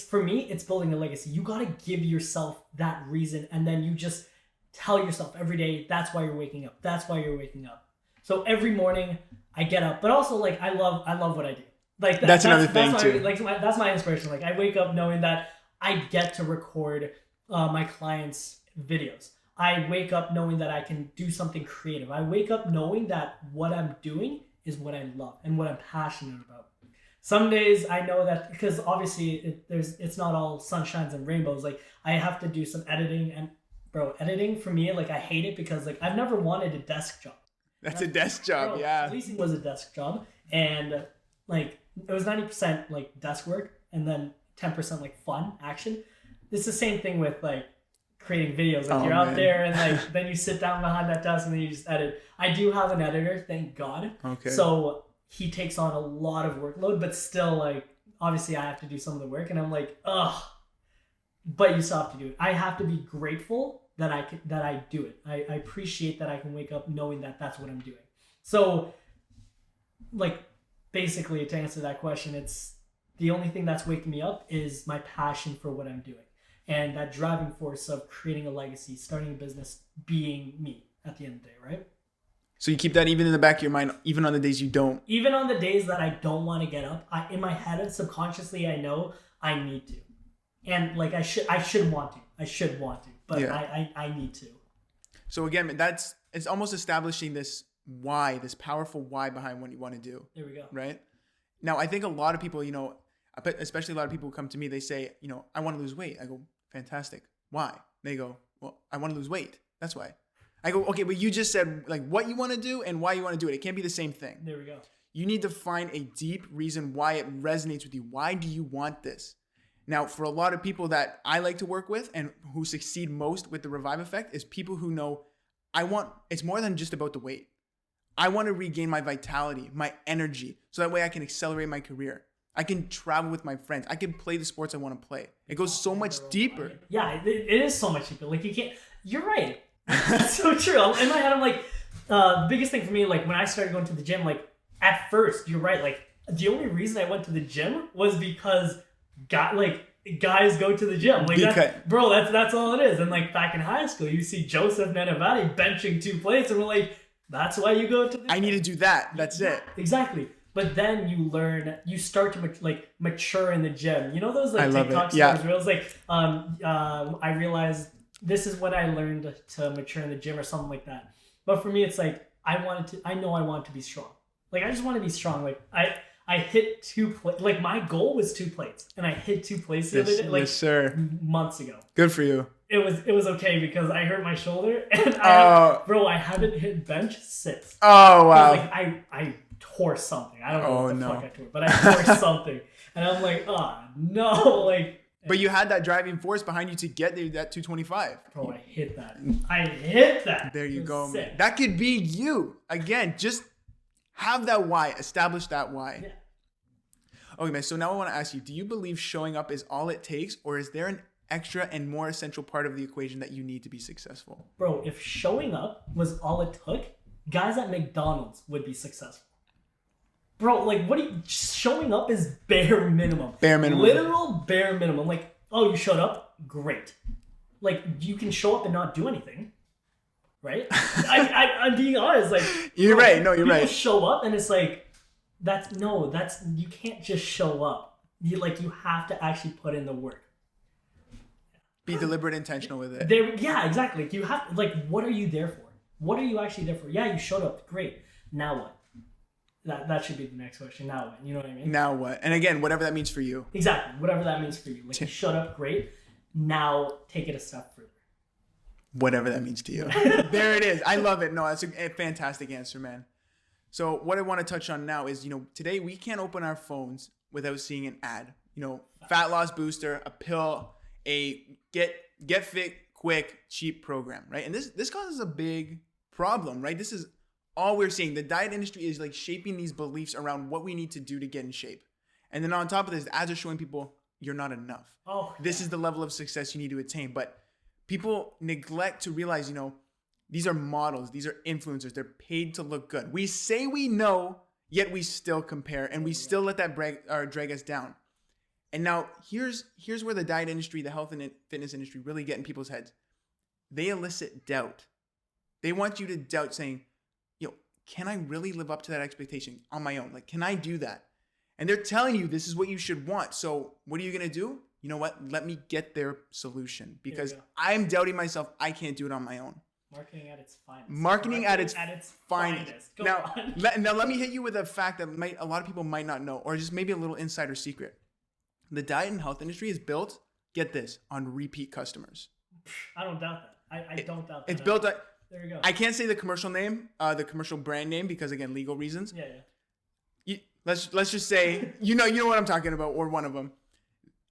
Speaker 2: For me, it's building a legacy. You got to give yourself that reason. And then you just tell yourself every day, that's why you're waking up. That's why you're waking up. So every morning I get up, but also I love what I do.
Speaker 1: That's another thing too.
Speaker 2: That's my inspiration. I wake up knowing that I get to record my clients' videos. I wake up knowing that I can do something creative. I wake up knowing that what I'm doing is what I love and what I'm passionate about. Some days I know that because obviously it's not all sunshines and rainbows. Like I have to do some editing and bro, editing for me, like I hate it because like I've never wanted a desk job.
Speaker 1: That's a desk job,
Speaker 2: Bro,
Speaker 1: yeah.
Speaker 2: Leasing was a desk job, and like it was 90% like desk work and then 10% like fun action. It's the same thing with like creating videos. Like you're out there and like then you sit down behind that desk and then you just edit. I do have an editor, thank God.
Speaker 1: Okay.
Speaker 2: So he takes on a lot of workload, but still like obviously I have to do some of the work, and I'm like, ugh. But you still have to do it. I have to be grateful that I do it. I appreciate that I can wake up knowing that that's what I'm doing. So, like, basically, to answer that question, it's the only thing that's waking me up is my passion for what I'm doing. And that driving force of creating a legacy, starting a business, being me at the end of the day, right?
Speaker 1: So you keep that even in the back of your mind, even on the days you don't?
Speaker 2: Even on the days that I don't want to get up, in my head, subconsciously, I know I need to. And, like, I should want to. But yeah. I need to.
Speaker 1: So again, it's almost establishing this why, this powerful why behind what you want to do.
Speaker 2: There we go.
Speaker 1: Right? Now, I think a lot of people, especially a lot of people who come to me, they say, I want to lose weight. I go, fantastic. Why? They go, well, I want to lose weight. That's why. I go, okay, but you just said like what you want to do and why you want to do it. It can't be the same thing.
Speaker 2: There we go.
Speaker 1: You need to find a deep reason why it resonates with you. Why do you want this? Now, for a lot of people that I like to work with and who succeed most with the Revive effect is people who know it's more than just about the weight. I want to regain my vitality, my energy, so that way I can accelerate my career. I can travel with my friends. I can play the sports I want to play. It goes so much deeper.
Speaker 2: Yeah, it is so much deeper. Like you're right. That's so true. In my head, I'm like, the biggest thing for me, like when I started going to the gym, like at first, you're right. Like the only reason I went to the gym was because guys go to the gym. Like that's all it is. And like back in high school, you see Joseph Nanavati benching 2 plates, and we're like, that's why you go to the gym.
Speaker 1: I need to do that. That's it.
Speaker 2: Exactly. But then you start to mature in the gym. You know those like TikTok
Speaker 1: stories
Speaker 2: where it was like, I realized this is what I learned to mature in the gym or something like that. But for me, it's like I know I want to be strong. Like I just want to be strong. Like I hit 2 plates. Like my goal was 2 plates, and I hit 2 plates the other day, like months ago.
Speaker 1: Good for you.
Speaker 2: It was okay because I hurt my shoulder, and I haven't hit bench since.
Speaker 1: Oh wow!
Speaker 2: Like I tore something. I don't know what the fuck I tore, but I tore something, and I'm like, oh no, like.
Speaker 1: But you had that driving force behind you to get there, that 225.
Speaker 2: Bro, I hit that.
Speaker 1: There you go, man. That could be you. Again, just have that why. Establish that why. Yeah. Okay, man. So now I want to ask you, do you believe showing up is all it takes, or is there an extra and more essential part of the equation that you need to be successful?
Speaker 2: Bro, if showing up was all it took, guys at McDonald's would be successful. Bro, like, showing up is bare minimum.
Speaker 1: Bare minimum.
Speaker 2: Literal bare minimum. Like, oh, you showed up? Great. Like, you can show up and not do anything. Right? I'm being honest. Like,
Speaker 1: you're right. No, you're right.
Speaker 2: People show up and it's like, you can't just show up. You have to actually put in the work.
Speaker 1: Be deliberate, intentional with it.
Speaker 2: Yeah, exactly. Like, you have, what are you there for? What are you actually there for? Yeah, you showed up. Great. Now what? That should be the next question. Now what? You know what I mean?
Speaker 1: Now what? And again, whatever that means for you.
Speaker 2: Exactly. Whatever that means for you. Like, you showed up, great. Now take it a step further.
Speaker 1: Whatever that means to you. There it is. I love it. No, that's a fantastic answer, man. So what I want to touch on now is, today we can't open our phones without seeing an ad. Fat loss booster, a pill, a get fit quick, cheap program, right? And this causes a big problem, right? This is all we're seeing. The diet industry is like shaping these beliefs around what we need to do to get in shape. And then on top of this, the ads are showing people you're not enough. This is the level of success you need to attain. But people neglect to realize, these are models. These are influencers. They're paid to look good. We say we know, yet we still compare, and we still let that drag us down. And now here's where the diet industry, the health and fitness industry really get in people's heads. They elicit doubt. They want you to doubt, saying, can I really live up to that expectation on my own? Like, can I do that? And they're telling you this is what you should want. So what are you going to do? You know what? Let me get their solution, because I'm doubting myself. I can't do it on my own.
Speaker 2: Marketing at its finest.
Speaker 1: Marketing at its finest.
Speaker 2: Go
Speaker 1: Now,
Speaker 2: on.
Speaker 1: now let me hit you with a fact that a lot of people might not know, or just maybe a little insider secret. The diet and health industry is built, get this, on repeat customers.
Speaker 2: I don't doubt that. I don't doubt that.
Speaker 1: It's built on...
Speaker 2: There you go.
Speaker 1: I can't say the commercial name, the commercial brand name, because again, legal reasons.
Speaker 2: Yeah.
Speaker 1: Let's just say, you know what I'm talking about, or one of them.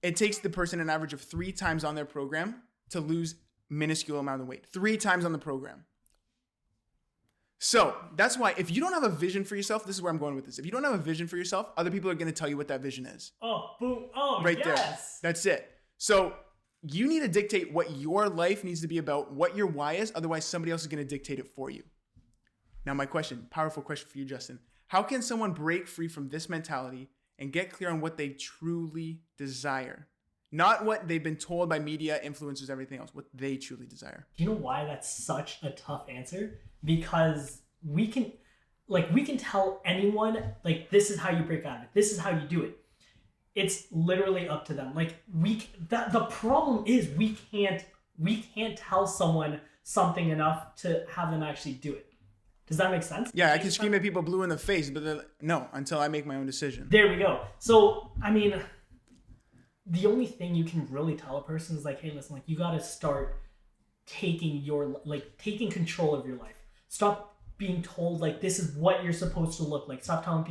Speaker 1: It takes the person an average of 3 times on their program to lose minuscule amount of weight. 3 times on the program. So that's why if you don't have a vision for yourself, this is where I'm going with this. If you don't have a vision for yourself, other people are going to tell you what that vision is.
Speaker 2: Oh, boom. Oh,
Speaker 1: right
Speaker 2: yes.
Speaker 1: there. That's it. So you need to dictate what your life needs to be about, what your why is. Otherwise, somebody else is going to dictate it for you. Now, my question, powerful question for you, Justin. How can someone break free from this mentality and get clear on what they truly desire? Not what they've been told by media, influencers, everything else, what they truly desire.
Speaker 2: Do you know why that's such a tough answer? Because we can tell anyone, like, this is how you break out of it. This is how you do it. It's literally up to them. Like, the problem is we can't tell someone something enough to have them actually do it. Does that make sense?
Speaker 1: Yeah, I can scream at people blue in the face, but no, until I make my own decision.
Speaker 2: There we go. So, I mean, the only thing you can really tell a person is like, hey, listen, like, you got to start taking control of your life. Stop being told, like, this is what you're supposed to look like. Stop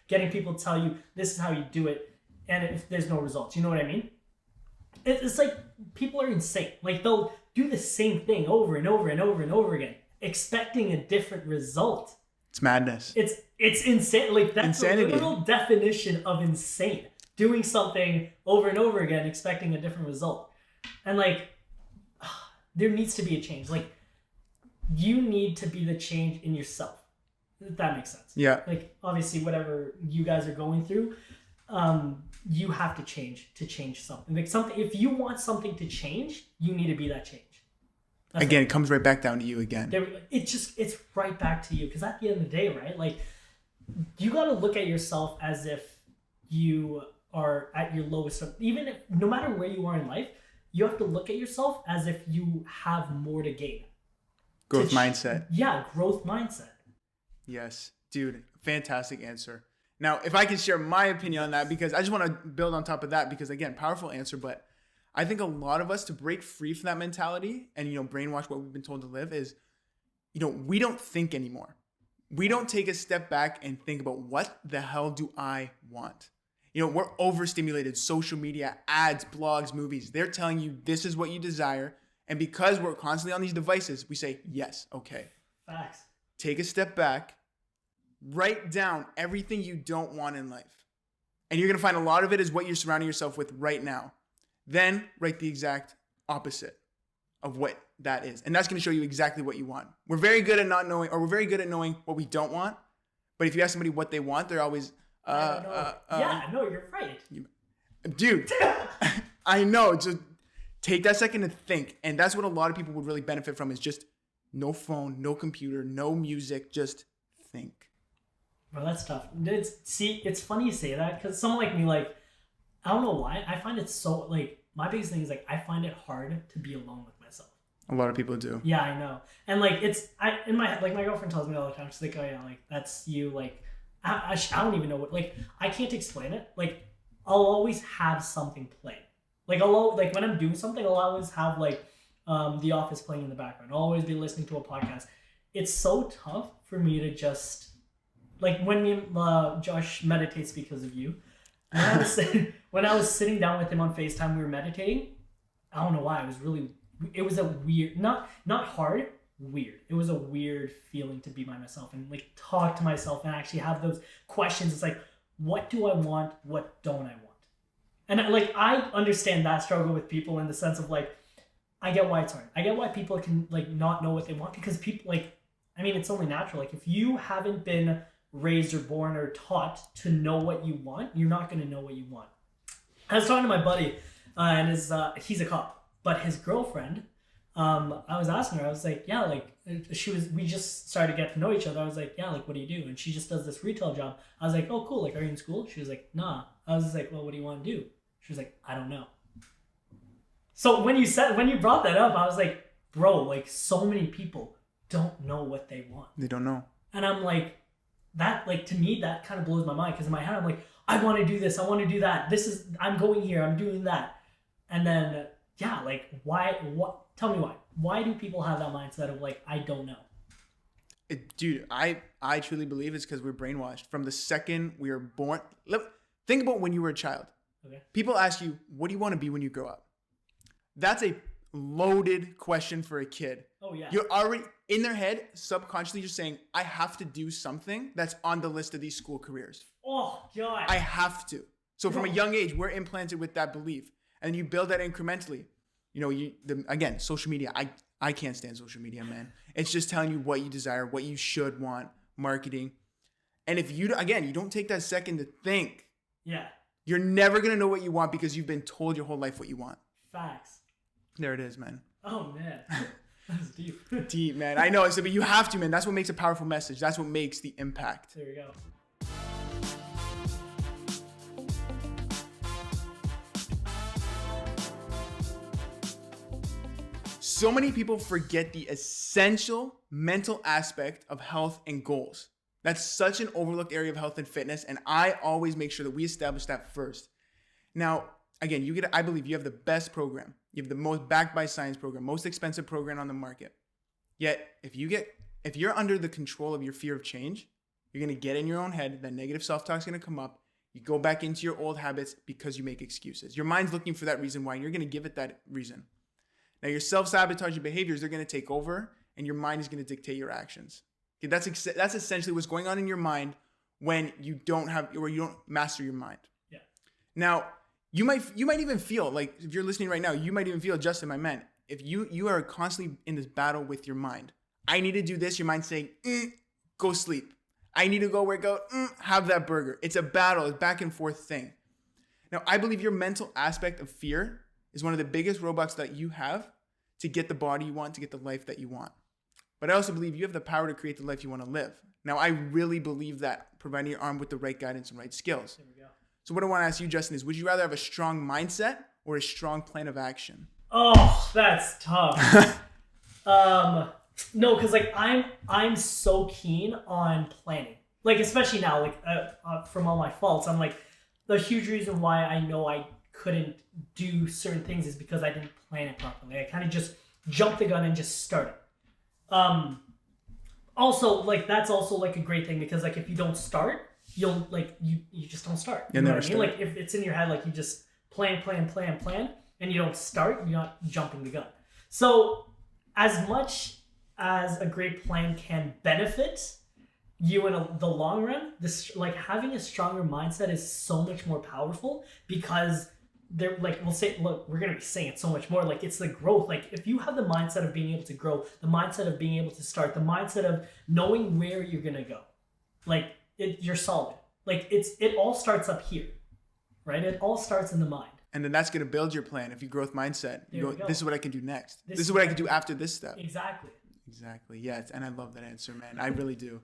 Speaker 2: getting people to tell you this is how you do it, and if there's no results. You know what I mean? It's like people are insane. Like, they'll do the same thing over and over and over and over again, expecting a different result.
Speaker 1: It's madness.
Speaker 2: It's insane. Like, that's insanity. The literal definition of insane. Doing something over and over again, expecting a different result. And like, there needs to be a change. Like, you need to be the change in yourself. If that makes sense.
Speaker 1: Yeah.
Speaker 2: Like, obviously, whatever you guys are going through, you have to change something. Like, something. If you want something to change, you need to be that change.
Speaker 1: Again, it comes right back down to you again.
Speaker 2: It's right back to you. Because at the end of the day, right? Like, you got to look at yourself as if you are at your lowest. Even if, no matter where you are in life, you have to look at yourself as if you have more to gain.
Speaker 1: Growth mindset.
Speaker 2: Yeah, growth mindset.
Speaker 1: Yes, dude, fantastic answer. Now, if I can share my opinion on that, because I just want to build on top of that, because again, powerful answer, but I think a lot of us, to break free from that mentality and, brainwash what we've been told to live is, we don't think anymore. We don't take a step back and think about, what the hell do I want? We're overstimulated. Social media, ads, blogs, movies. They're telling you this is what you desire. And because we're constantly on these devices, we say, yes, okay.
Speaker 2: Facts.
Speaker 1: Take a step back. Write down everything you don't want in life. And you're going to find a lot of it is what you're surrounding yourself with right now. Then write the exact opposite of what that is. And that's going to show you exactly what you want. We're very good at not knowing, or we're very good at knowing what we don't want. But if you ask somebody what they want, they're always...
Speaker 2: yeah, no, you're right.
Speaker 1: Dude, I know. Just take that second to think. And that's what a lot of people would really benefit from, is just no phone, no computer, no music, just think.
Speaker 2: Well, that's tough. It's funny you say that, because someone like me, like, I don't know why, I find it so, like, my biggest thing is, like, I find it hard to be alone with myself.
Speaker 1: A lot of people do.
Speaker 2: Yeah, I know. And, like, in my head, like, my girlfriend tells me all the time, she's like, oh, yeah, like, that's you, like, I don't even know what, like, I can't explain it. Like, I'll always have something playing. Like, when I'm doing something, I'll always have, like, The Office playing in the background. I'll always be listening to a podcast. It's so tough for me to just, like, when me and Josh meditates because of you, when I was sitting down with him on FaceTime, we were meditating. I don't know why. It was a weird, not hard, weird. It was a weird feeling to be by myself and, like, talk to myself and actually have those questions. It's like, what do I want? What don't I want? And, like, I understand that struggle with people in the sense of, like, I get why it's hard. I get why people can, like, not know what they want, because people, like, I mean, it's only natural. Like, if you haven't been raised or born or taught to know what you want, you're not going to know what you want. I was talking to my buddy, and he's a cop, but his girlfriend, I was asking her, I was like, yeah, like, we just started to get to know each other. I was like, yeah, like, what do you do? And she just does this retail job. I was like, oh, cool. Like, are you in school? She was like, nah. I was just like, well, what do you want to do? She was like, I don't know. So when you brought that up, I was like, bro, like so many people don't know what they want.
Speaker 1: They don't know.
Speaker 2: And I'm like, that, like, to me, that kind of blows my mind, because in my head, I'm like, I want to do this, I want to do that. I'm going here, I'm doing that. And then, yeah, like, why, tell me why. Why do people have that mindset of like, I don't know?
Speaker 1: Dude, I truly believe it's because we're brainwashed from the second we are born. Think about when you were a child.
Speaker 2: Okay.
Speaker 1: People ask you, what do you want to be when you grow up? That's a loaded question for a kid.
Speaker 2: Oh, yeah.
Speaker 1: You're already in their head, subconsciously, you're saying, I have to do something that's on the list of these school careers.
Speaker 2: Oh, God.
Speaker 1: I have to. So from a young age, we're implanted with that belief. And you build that incrementally. You know, again, social media. I can't stand social media, man. It's just telling you what you desire, what you should want, marketing. And if you don't take that second to think,
Speaker 2: yeah,
Speaker 1: you're never going to know what you want because you've been told your whole life what you want.
Speaker 2: Facts.
Speaker 1: There it is, man.
Speaker 2: Oh, man. That's deep.
Speaker 1: Deep, man. I know. But you have to, man. That's what makes a powerful message. That's what makes the impact.
Speaker 2: There we go.
Speaker 1: So many people forget the essential mental aspect of health and goals. That's such an overlooked area of health and fitness, and I always make sure that we establish that first. Now, again, I believe you have the best program. You have the most backed by science program, most expensive program on the market. Yet, if you're under the control of your fear of change, you're going to get in your own head, that negative self-talk is going to come up. You go back into your old habits because you make excuses. Your mind's looking for that reason why, and you're going to give it that reason. Now, your self-sabotaging behaviors are going to take over, and your mind is going to dictate your actions. Okay, that's essentially what's going on in your mind when you don't master your mind.
Speaker 2: Yeah.
Speaker 1: Now, you might even feel like, if you're listening right now, you might even feel, Justin, my man, if you are constantly in this battle with your mind. I need to do this. Your mind's saying, go sleep. I need to go work out. Have that burger. It's a battle. It's a back and forth thing. Now, I believe your mental aspect of fear is one of the biggest roadblocks that you have to get the body you want, to get the life that you want. But I also believe you have the power to create the life you want to live. Now, I really believe that, providing you're armed with the right guidance and right skills.
Speaker 2: There we go.
Speaker 1: So what I want to ask you, Justin, is would you rather have a strong mindset or a strong plan of action?
Speaker 2: Oh, that's tough. No, because like I'm so keen on planning. Like, especially now, like from all my faults, I'm like, the huge reason why I know I couldn't do certain things is because I didn't plan it properly. I kind of just jumped the gun and just started. Also, like, that's also like a great thing, because like if you don't start, you'll like you just don't start. You know what I mean? Like, if it's in your head, like, you just plan, and you don't start, you're not jumping the gun. So as much as a great plan can benefit you in the long run, like having a stronger mindset is so much more powerful, because they're like, we're going to be saying it so much more. Like, it's the growth. Like, if you have the mindset of being able to grow, the mindset of being able to start, the mindset of knowing where you're going to go, like, you're solid. Like, it all starts up here, right? It all starts in the mind.
Speaker 1: And then that's going to build your plan. If you growth mindset, you go, this is what I can do next. This is what I can do after this step. Exactly. Yeah. And I love that answer, man. I really do.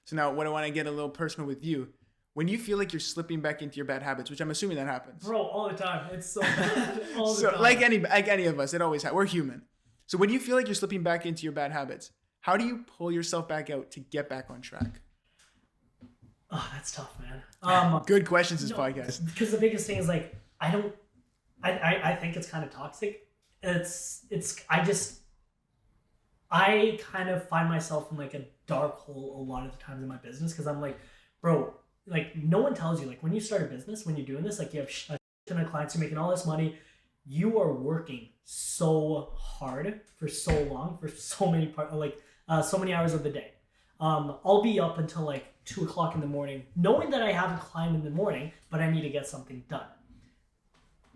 Speaker 1: So now what I want to get a little personal with you. When you feel like you're slipping back into your bad habits, which I'm assuming that happens.
Speaker 2: Bro, all the time. It's so bad. All the time.
Speaker 1: Like any of us, it always happens. We're human. So when you feel like you're slipping back into your bad habits, how do you pull yourself back out to get back on track?
Speaker 2: Oh, that's tough, man.
Speaker 1: Good questions, this podcast.
Speaker 2: Because the biggest thing is, like, I think it's kind of toxic. I kind of find myself in like a dark hole a lot of the times in my business, because I'm like, bro, like, no one tells you, like, when you start a business, when you're doing this, like, you have a ton of clients, you're making all this money, you are working so hard for so long, for so many so many hours of the day. I'll be up until like 2 o'clock in the morning, knowing that I have a client in the morning, but I need to get something done.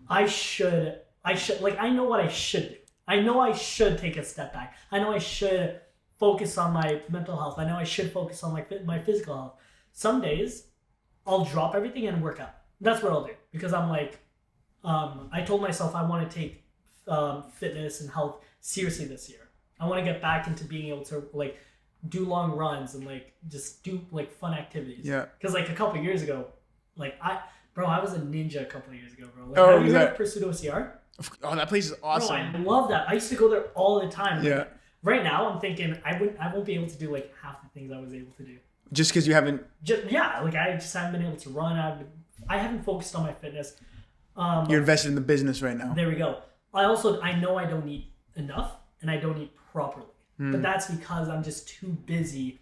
Speaker 2: I know what I should do. I know I should take a step back. I know I should focus on my mental health. I know I should focus on my physical health. Some days I'll drop everything and work out. That's what I'll do, because I'm like, I told myself I want to take fitness and health seriously this year. I want to get back into being able to like do long runs and like just do like fun activities. Yeah. Because like a couple of years ago, like I was a ninja a couple of years ago, bro. Like, have you heard of Pursuit OCR?
Speaker 1: Oh, that place is awesome.
Speaker 2: Bro, I love that. I used to go there all the time.
Speaker 1: Yeah.
Speaker 2: Like, right now, I'm thinking I won't be able to do like half the things I was able to do.
Speaker 1: Just because you haven't.
Speaker 2: Like I just haven't been able to run. I haven't focused on my fitness.
Speaker 1: You're invested in the business right now.
Speaker 2: There we go. I know I don't eat enough and I don't eat properly, but that's because I'm just too busy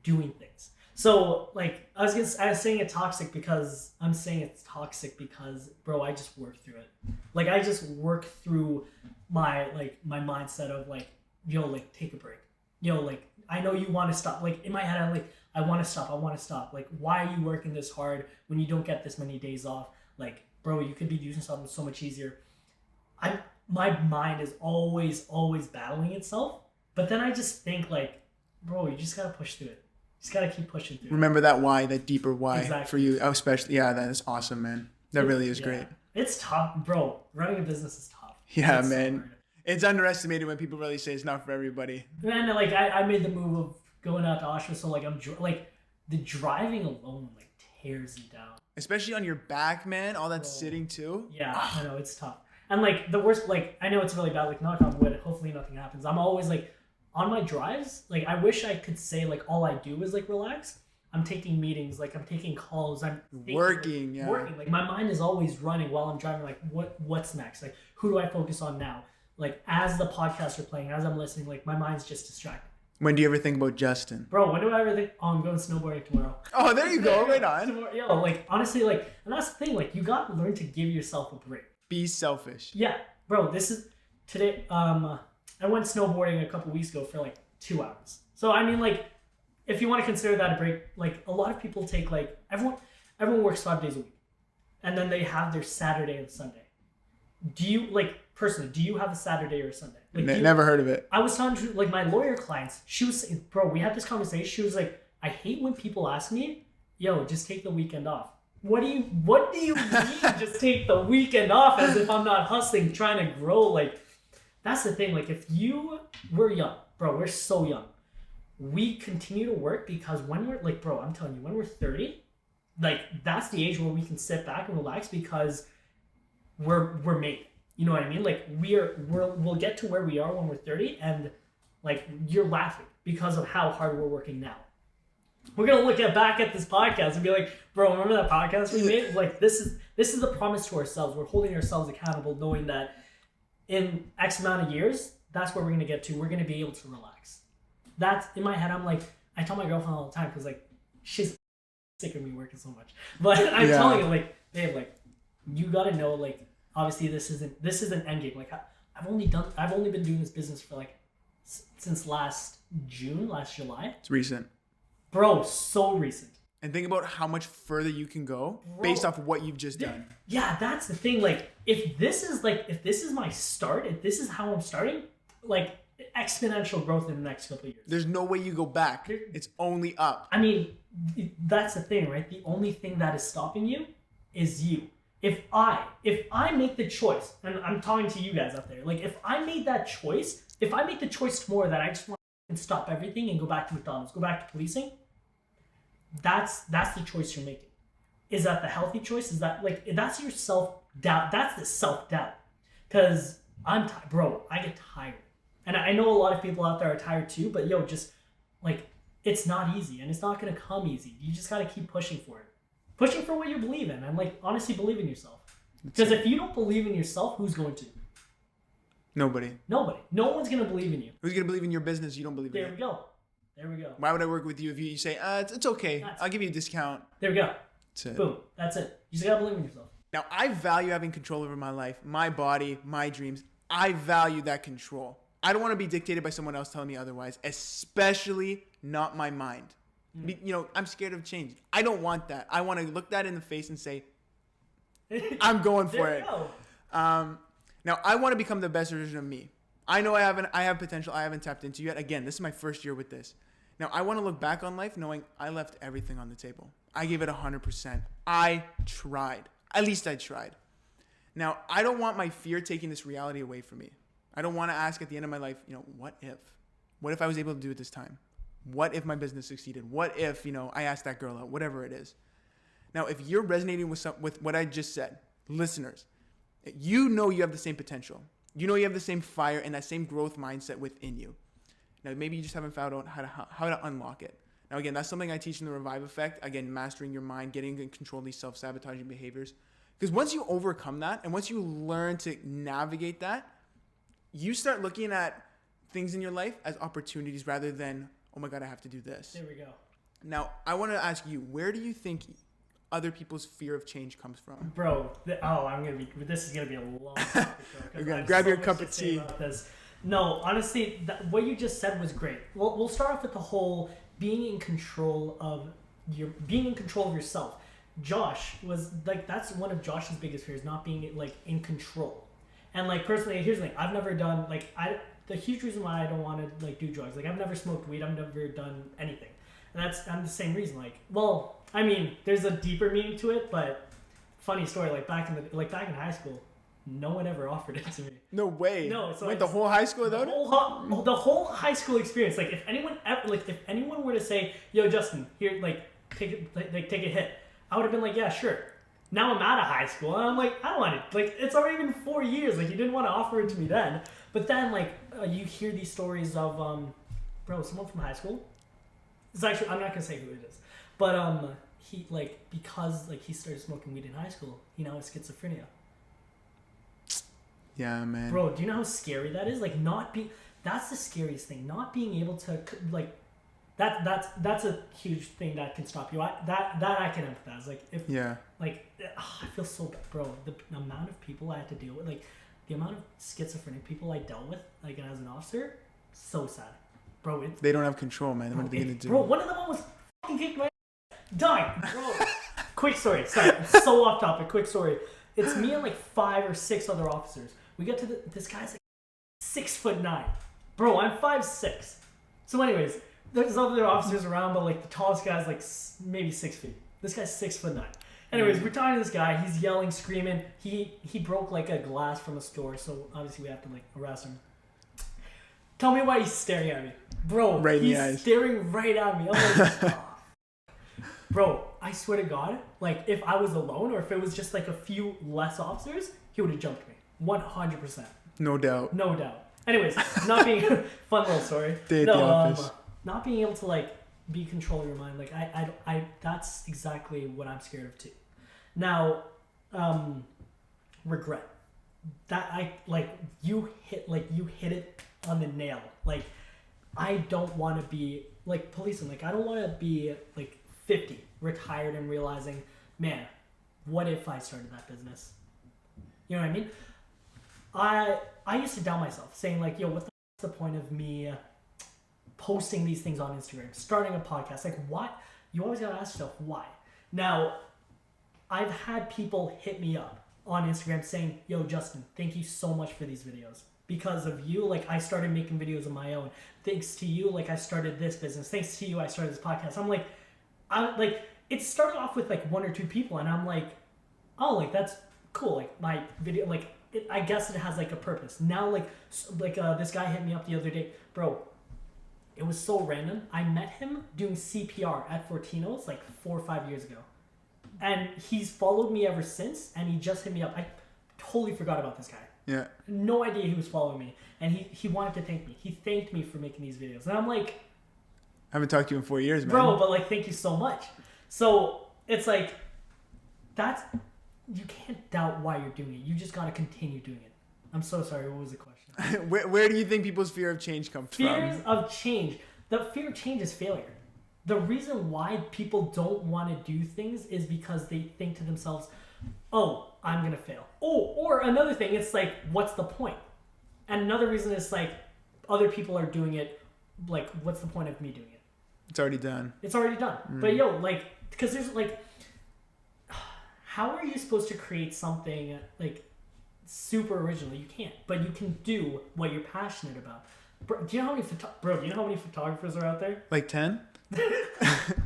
Speaker 2: doing things. So like I was saying it's toxic because bro, I just work through it. Like I just work through my mindset of like, yo, like take a break. Yo, like I know you want to stop. Like in my head, I'm like, I want to stop. Like why are you working this hard when you don't get this many days off? Like, bro, you could be doing something so much easier. My mind is always battling itself. But then I just think like, bro, you just gotta push through it. You just gotta keep pushing through.
Speaker 1: Remember that why, that deeper why for you, especially. Yeah, that is awesome, man. That really is great.
Speaker 2: It's tough, bro. Running a business is tough.
Speaker 1: Yeah,
Speaker 2: it's
Speaker 1: man.
Speaker 2: So
Speaker 1: it's underestimated when people really say it's not for everybody.
Speaker 2: And like I made the move of going out to Oshawa, so like the driving alone like tears you down.
Speaker 1: Especially on your back, man. All that sitting too.
Speaker 2: Yeah, I know it's tough. And like the worst, like I know it's really bad. Like knock on wood, hopefully nothing happens. I'm always like on my drives. Like I wish I could say like all I do is like relax. I'm taking meetings, like I'm taking calls. I'm
Speaker 1: working.
Speaker 2: Like my mind is always running while I'm driving. Like what's next? Like who do I focus on now? Like as the podcasts are playing, as I'm listening, like my mind's just distracted.
Speaker 1: When do you ever think about Justin?
Speaker 2: Bro, when do I ever think, oh, I'm going snowboarding tomorrow?
Speaker 1: Oh, there you go. Right on.
Speaker 2: Tomorrow, yo, like honestly, like, and that's the thing. Like you got to learn to give yourself a break.
Speaker 1: Be selfish.
Speaker 2: Yeah, bro. This is today. I went snowboarding a couple weeks ago for like 2 hours. So I mean, like, if you want to consider that a break, like a lot of people take like everyone works 5 days a week, and then they have their Saturday and Sunday. Do you like personally? Do you have a Saturday or a Sunday? Like,
Speaker 1: never heard of it.
Speaker 2: I was talking to like my lawyer clients. She was saying, bro, we had this conversation. She was like, I hate when people ask me, yo, just take the weekend off. What do you mean just take the weekend off, as if I'm not hustling, trying to grow? Like, that's the thing. Like, we're young, bro, we're so young. We continue to work because when we're like, bro, I'm telling you, when we're 30, like that's the age where we can sit back and relax because we're made. You know what I mean? Like we'll get to where we are when we're 30, and like you're laughing because of how hard we're working now. We're gonna look back at this podcast and be like, bro, remember that podcast we made? Like this is the promise to ourselves. We're holding ourselves accountable, knowing that in X amount of years, that's where we're gonna get to. We're gonna be able to relax. That's in my head. I'm like, I tell my girlfriend all the time because like she's sick of me working so much. But I'm telling her like, babe, like you gotta know like. Obviously, this isn't end game. Like I've only been doing this business for like since last July.
Speaker 1: It's recent,
Speaker 2: bro. So recent.
Speaker 1: And think about how much further you can go based off of what you've just done.
Speaker 2: Yeah, that's the thing. Like if this is my start, if this is how I'm starting, like exponential growth in the next couple of years.
Speaker 1: There's no way you go back. It's only up.
Speaker 2: I mean, that's the thing, right? The only thing that is stopping you is you. If I make the choice, and I'm talking to you guys out there, like if I make the choice tomorrow that I just want to stop everything and go back to McDonald's, go back to policing, that's the choice you're making. Is that the healthy choice? Is that like, that's your self-doubt? That's the self-doubt. Because bro, I get tired. And I know a lot of people out there are tired too, but yo, just like, it's not easy and it's not going to come easy. You just got to keep pushing for it. Pushing for what you believe in, and like honestly believe in yourself. Because if you don't believe in yourself, who's going to?
Speaker 1: Nobody.
Speaker 2: No one's gonna believe in you.
Speaker 1: Who's gonna believe in your business? You don't believe in it.
Speaker 2: There we go.
Speaker 1: Why would I work with you if you say it's okay? I'll give you a discount.
Speaker 2: There we go.
Speaker 1: That's it.
Speaker 2: Boom. That's it. You just gotta believe in yourself.
Speaker 1: Now I value having control over my life, my body, my dreams. I value that control. I don't want to be dictated by someone else telling me otherwise, especially not my mind. You know, I'm scared of change. I don't want that. I want to look that in the face and say, I'm going for it. Now, I want to become the best version of me. I know I have potential I haven't tapped into yet. Again, this is my first year with this. Now, I want to look back on life knowing I left everything on the table. I gave it 100%. I tried. At least I tried. Now, I don't want my fear taking this reality away from me. I don't want to ask at the end of my life, you know, what if? What if I was able to do it this time? What if my business succeeded? What if, you know, I asked that girl out? Whatever it is. Now, if you're resonating with what I just said, listeners, You know you have the same potential. You know you have the same fire and that same growth mindset within you. Now, maybe you just haven't found out how to unlock it. Now, again, that's something I teach in the Revive Effect. Again, mastering your mind, getting in control of these self-sabotaging behaviors. Because once you overcome that and once you learn to navigate that, you start looking at things in your life as opportunities rather than, oh my God, I have to do this.
Speaker 2: There we go.
Speaker 1: Now, I want to ask you, where do you think other people's fear of change comes from?
Speaker 2: Bro, this is going to be a long topic.
Speaker 1: Grab your cup of tea.
Speaker 2: No, honestly, what you just said was great. We'll start off with the whole being in control of yourself. Josh was like, that's one of Josh's biggest fears, not being like in control. And like personally, here's the thing: I've never done the huge reason why I don't want to like do drugs. Like I've never smoked weed. I've never done anything, and I'm the same reason. Like, well, I mean, there's a deeper meaning to it, but funny story. Like back in high school, no one ever offered it to me.
Speaker 1: No way.
Speaker 2: No, so
Speaker 1: went the whole high school without
Speaker 2: it. The whole high school experience. Like if anyone were to say, "Yo, Justin, here, like take a hit," I would have been like, "Yeah, sure." Now I'm out of high school, and I'm like, I don't want it. Like, it's already been 4 years. Like, you didn't want to offer it to me then. But then, like, you hear these stories of, someone from high school. It's actually, I'm not going to say who it is. But, he, like, because, like, he started smoking weed in high school, he now has schizophrenia.
Speaker 1: Yeah, man.
Speaker 2: Bro, do you know how scary that is? Like, that's the scariest thing. Not being able to, like, that's a huge thing that can stop you. That I can empathize. Like if I feel so bad, bro. The amount of people I had to deal with, like the amount of schizophrenic people I dealt with, like as an officer, so sad, bro.
Speaker 1: They don't have control, man. What are they gonna do?
Speaker 2: Bro, one of them almost fucking kicked my dying, bro. Quick story. Sorry, it's so off topic. Quick story. It's me and like 5 or 6 other officers. We get to this guy's like 6'9", bro. I'm 5'6". So, anyways. There's other officers around, but like the tallest guy's like maybe 6 feet. This guy's 6'9". Anyways, we're talking to this guy. He's yelling, screaming. He broke like a glass from a store, so obviously we have to like arrest him. Tell me why he's staring at me, bro.
Speaker 1: Right in the
Speaker 2: he's
Speaker 1: eyes.
Speaker 2: Staring right at me. I'm like, oh. Bro, I swear to God, like if I was alone or if it was just like a few less officers, he would have jumped me, 100%.
Speaker 1: No doubt.
Speaker 2: No doubt. Anyways, not being fun little story.
Speaker 1: Day at the office.
Speaker 2: Not being able to like be control of your mind, like I that's exactly what I'm scared of too. Now, regret. That you hit it on the nail. Like I don't want to be like policing. Like I don't want to be like 50, retired and realizing, man, what if I started that business? You know what I mean? I used to doubt myself, saying like, yo, what's the point of me posting these things on Instagram, starting a podcast? Like, what? You always gotta ask yourself why. Now, I've had people hit me up on Instagram saying, yo, Justin, thank you so much for these videos. Because of you, like, I started making videos of my own. Thanks to you, like, I started this business. Thanks to you, I started this podcast. It started off with, like, 1 or 2 people, and I'm like, oh, like, that's cool. Like, my video, like, I guess it has, like, a purpose. Now, this guy hit me up the other day. Bro, it was so random. I met him doing CPR at Fortino's like 4 or 5 years ago. And he's followed me ever since, and he just hit me up. I totally forgot about this guy.
Speaker 1: Yeah.
Speaker 2: No idea he was following me. And he wanted to thank me. He thanked me for making these videos. And I'm like...
Speaker 1: I haven't talked to you in 4 years, man.
Speaker 2: Bro, but like, thank you so much. So, it's like, you can't doubt why you're doing it. You just got to continue doing it. I'm so sorry. What was the question?
Speaker 1: Where do you think people's fear of change comes from?
Speaker 2: Fears of change. The fear of change is failure. The reason why people don't want to do things is because they think to themselves, oh, I'm going to fail. Oh, or another thing, it's like, what's the point? And another reason is like, other people are doing it. Like, what's the point of me doing it?
Speaker 1: It's already done.
Speaker 2: It's already done. But yo, like, because there's like, how are you supposed to create something like super original? You can't, but you can do what you're passionate about. Bro, do you know how many photographers are out there?
Speaker 1: Like 10?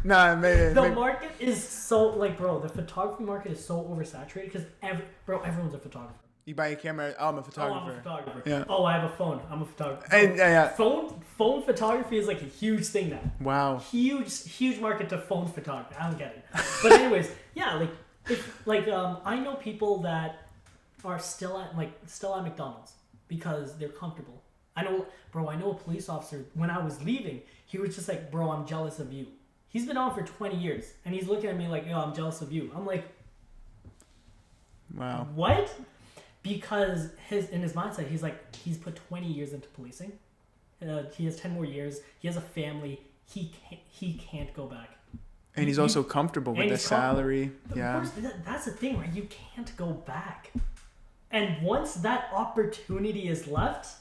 Speaker 1: Nah, maybe.
Speaker 2: The market is so like, bro, the photography market is so oversaturated because everyone's a photographer.
Speaker 1: You buy a camera. Oh, I'm a photographer.
Speaker 2: Oh, I'm a photographer.
Speaker 1: Yeah.
Speaker 2: Oh, I have a phone. I'm a photographer.
Speaker 1: Yeah.
Speaker 2: Phone photography is like a huge thing now.
Speaker 1: Wow.
Speaker 2: Huge market to phone photography. I don't get it. But anyways, yeah, like I know people that are still at McDonald's because they're comfortable. I know a police officer, when I was leaving, he was just like, bro, I'm jealous of you. He's been on for 20 years, and he's looking at me like, yo, I'm jealous of you. I'm like,
Speaker 1: wow.
Speaker 2: What? Because in his mindset, he's put 20 years into policing. He has 10 more years. He has a family. He can't go back.
Speaker 1: And he's also comfortable with the salary. Yeah.
Speaker 2: Of course, that's the thing, right? You can't go back. And once that opportunity is left,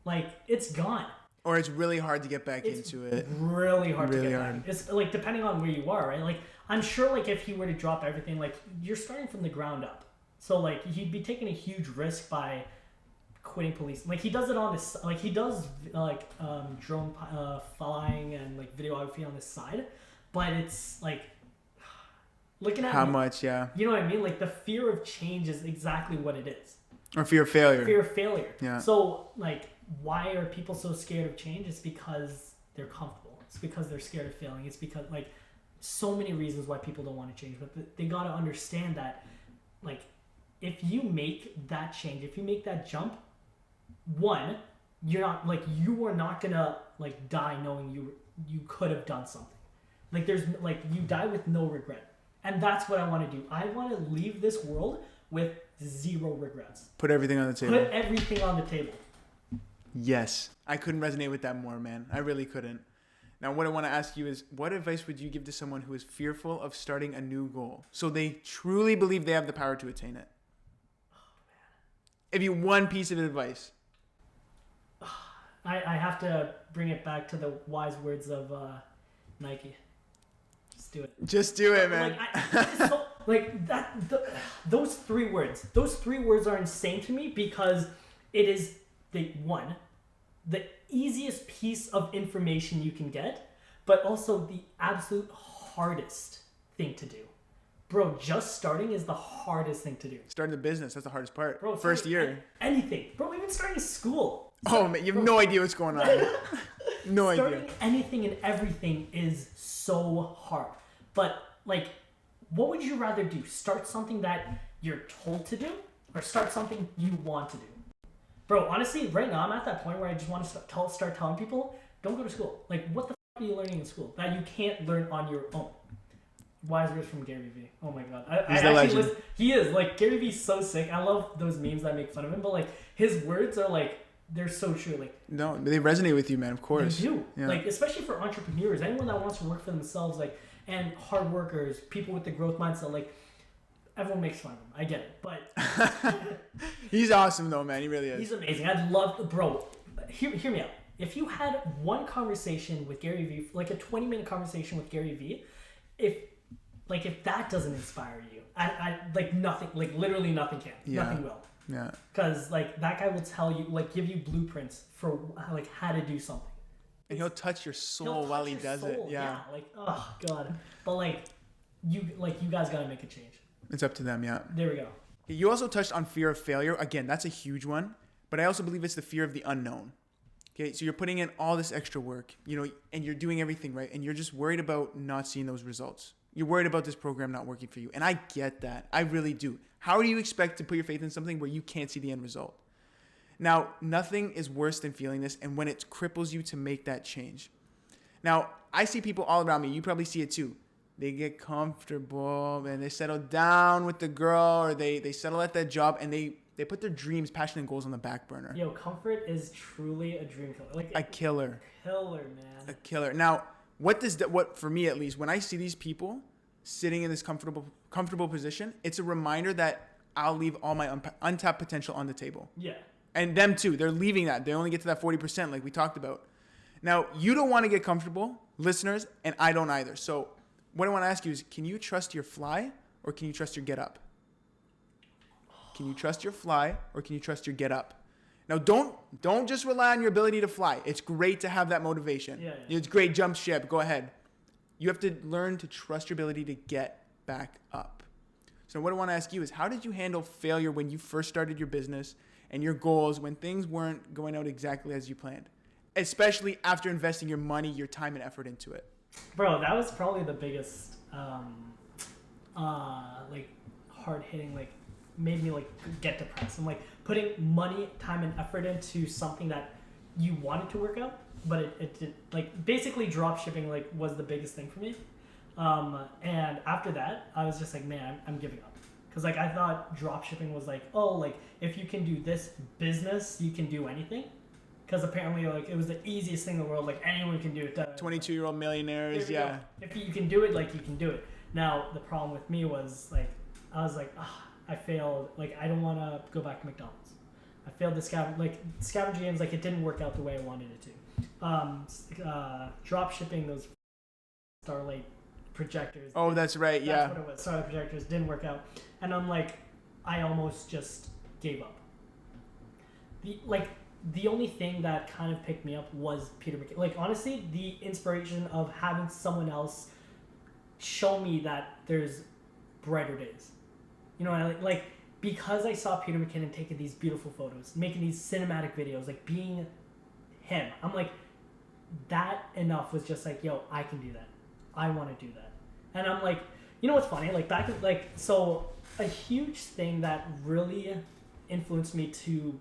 Speaker 2: like, it's gone.
Speaker 1: Or it's really hard to get back into it.
Speaker 2: Really hard to get back. It's like, depending on where you are, right? Like, I'm sure, like, if he were to drop everything, like, you're starting from the ground up. So, like, he'd be taking a huge risk by quitting police. Like, he does it on this, like, he does, like, drone flying and, like, videography on this side. But it's, like, looking at
Speaker 1: how much, yeah.
Speaker 2: You know what I mean? Like, the fear of change is exactly what it is.
Speaker 1: Or fear of failure.
Speaker 2: Fear of failure.
Speaker 1: Yeah.
Speaker 2: So, like, why are people so scared of change? It's because they're comfortable. It's because they're scared of failing. It's because, like, so many reasons why people don't want to change. But they got to understand that, like, if you make that change, if you make that jump, one, you are not going to, like, die knowing you could have done something. Like, there's, like, you die with no regret. And that's what I want to do. I want to leave this world with 0 regrets.
Speaker 1: Put everything on the table.
Speaker 2: Put everything on the table.
Speaker 1: Yes. I couldn't resonate with that more, man. I really couldn't. Now, what I want to ask you is, what advice would you give to someone who is fearful of starting a new goal so they truly believe they have the power to attain it? Oh, man. If you one piece of advice.
Speaker 2: I have to bring it back to the wise words of Nike. Just do it.
Speaker 1: Just do it, man.
Speaker 2: Those 3 words. Those 3 words are insane to me because it is the easiest piece of information you can get, but also the absolute hardest thing to do. Bro, just starting is the hardest thing to do.
Speaker 1: Starting the business, that's the hardest part.
Speaker 2: Bro,
Speaker 1: first year.
Speaker 2: Anything. Bro, even starting school.
Speaker 1: Oh, man, you have no idea what's going on. No idea.
Speaker 2: Starting anything and everything is so hard. But, like, what would you rather do? Start something that you're told to do or start something you want to do? Bro, honestly, right now I'm at that point where I just want to start telling people, don't go to school. Like, what the f*** are you learning in school that you can't learn on your own? Wise words from Gary Vee. Oh my god.
Speaker 1: He's the legend.
Speaker 2: He is. Like, Gary Vee's so sick. I love those memes that make fun of him, but, like, his words are, like, they're so true. Like,
Speaker 1: no, they resonate with you, man, of course.
Speaker 2: They do.
Speaker 1: Yeah.
Speaker 2: Like, especially for entrepreneurs, anyone that wants to work for themselves, like, and hard workers, people with the growth mindset, like, everyone makes fun of him. I get it, but
Speaker 1: he's awesome though, man. He really is.
Speaker 2: He's amazing. I'd love, bro. Hear me out. If you had one conversation with Gary Vee, like a 20-minute conversation with Gary Vee, if that doesn't inspire you, I like nothing, like literally nothing can. Yeah. Nothing will.
Speaker 1: Yeah.
Speaker 2: Because, like, that guy will tell you, like, give you blueprints for, like, how to do something.
Speaker 1: And he'll touch your soul while he does it. Yeah.
Speaker 2: Like, oh god. But, like, you guys gotta make a change.
Speaker 1: It's up to them. Yeah.
Speaker 2: There we go.
Speaker 1: You also touched on fear of failure. Again, that's a huge one. But I also believe it's the fear of the unknown. Okay, so you're putting in all this extra work, and you're doing everything right, and you're just worried about not seeing those results. You're worried about this program not working for you. And I get that. I really do. How do you expect to put your faith in something where you can't see the end result? Now, nothing is worse than feeling this and when it cripples you to make that change. Now, I see people all around me. You probably see it too. They get comfortable and they settle down with the girl, or they settle at that job, and they put their dreams, passion, and goals on the back burner.
Speaker 2: Yo, comfort is truly a dream killer. Like
Speaker 1: a killer.
Speaker 2: Killer, man.
Speaker 1: A killer. Now, what for me at least, when I see these people sitting in this comfortable position, it's a reminder that I'll leave all my untapped potential on the table.
Speaker 2: Yeah.
Speaker 1: And them too. They're leaving that. They only get to that 40% like we talked about. Now, you don't want to get comfortable, listeners, and I don't either. So what I want to ask you is, can you trust your fly or can you trust your get up? Can you trust your fly or can you trust your get up? Now, don't just rely on your ability to fly. It's great to have that motivation.
Speaker 2: Yeah.
Speaker 1: It's great, jump ship, go ahead. You have to learn to trust your ability to get back up. So what I want to ask you is, how did you handle failure when you first started your business and your goals when things weren't going out exactly as you planned? Especially after investing your money, your time, and effort into it.
Speaker 2: Bro, that was probably the biggest, hard-hitting, made me like get depressed. I'm like putting money, time, and effort into something that you wanted to work out, but it didn't. Like basically, drop shipping like was the biggest thing for me. And after that, I was just like, man, I'm giving up. Because like I thought drop shipping was like, oh, like if you can do this business, you can do anything. Because apparently like it was the easiest thing in the world. Like anyone can do it.
Speaker 1: 22-year-old millionaires, yeah.
Speaker 2: If you can do it, like you can do it. Now the problem with me was like I was like, I failed. Like I don't want to go back to McDonald's. I failed the scavenger games. Like it didn't work out the way I wanted it to. Drop shipping those Starlight projectors.
Speaker 1: Oh, that's right. Yeah.
Speaker 2: That's what it was. Starlight projectors didn't work out, and I'm like, I almost just gave up. The only thing that kind of picked me up was Peter McKinnon. Like honestly, the inspiration of having someone else show me that there's brighter days. You know, like because I saw Peter McKinnon taking these beautiful photos, making these cinematic videos, like being him. I'm like, that enough was just like, yo, I can do that. I want to do that. And I'm like, you know what's funny? Like back like so a huge thing that really influenced me to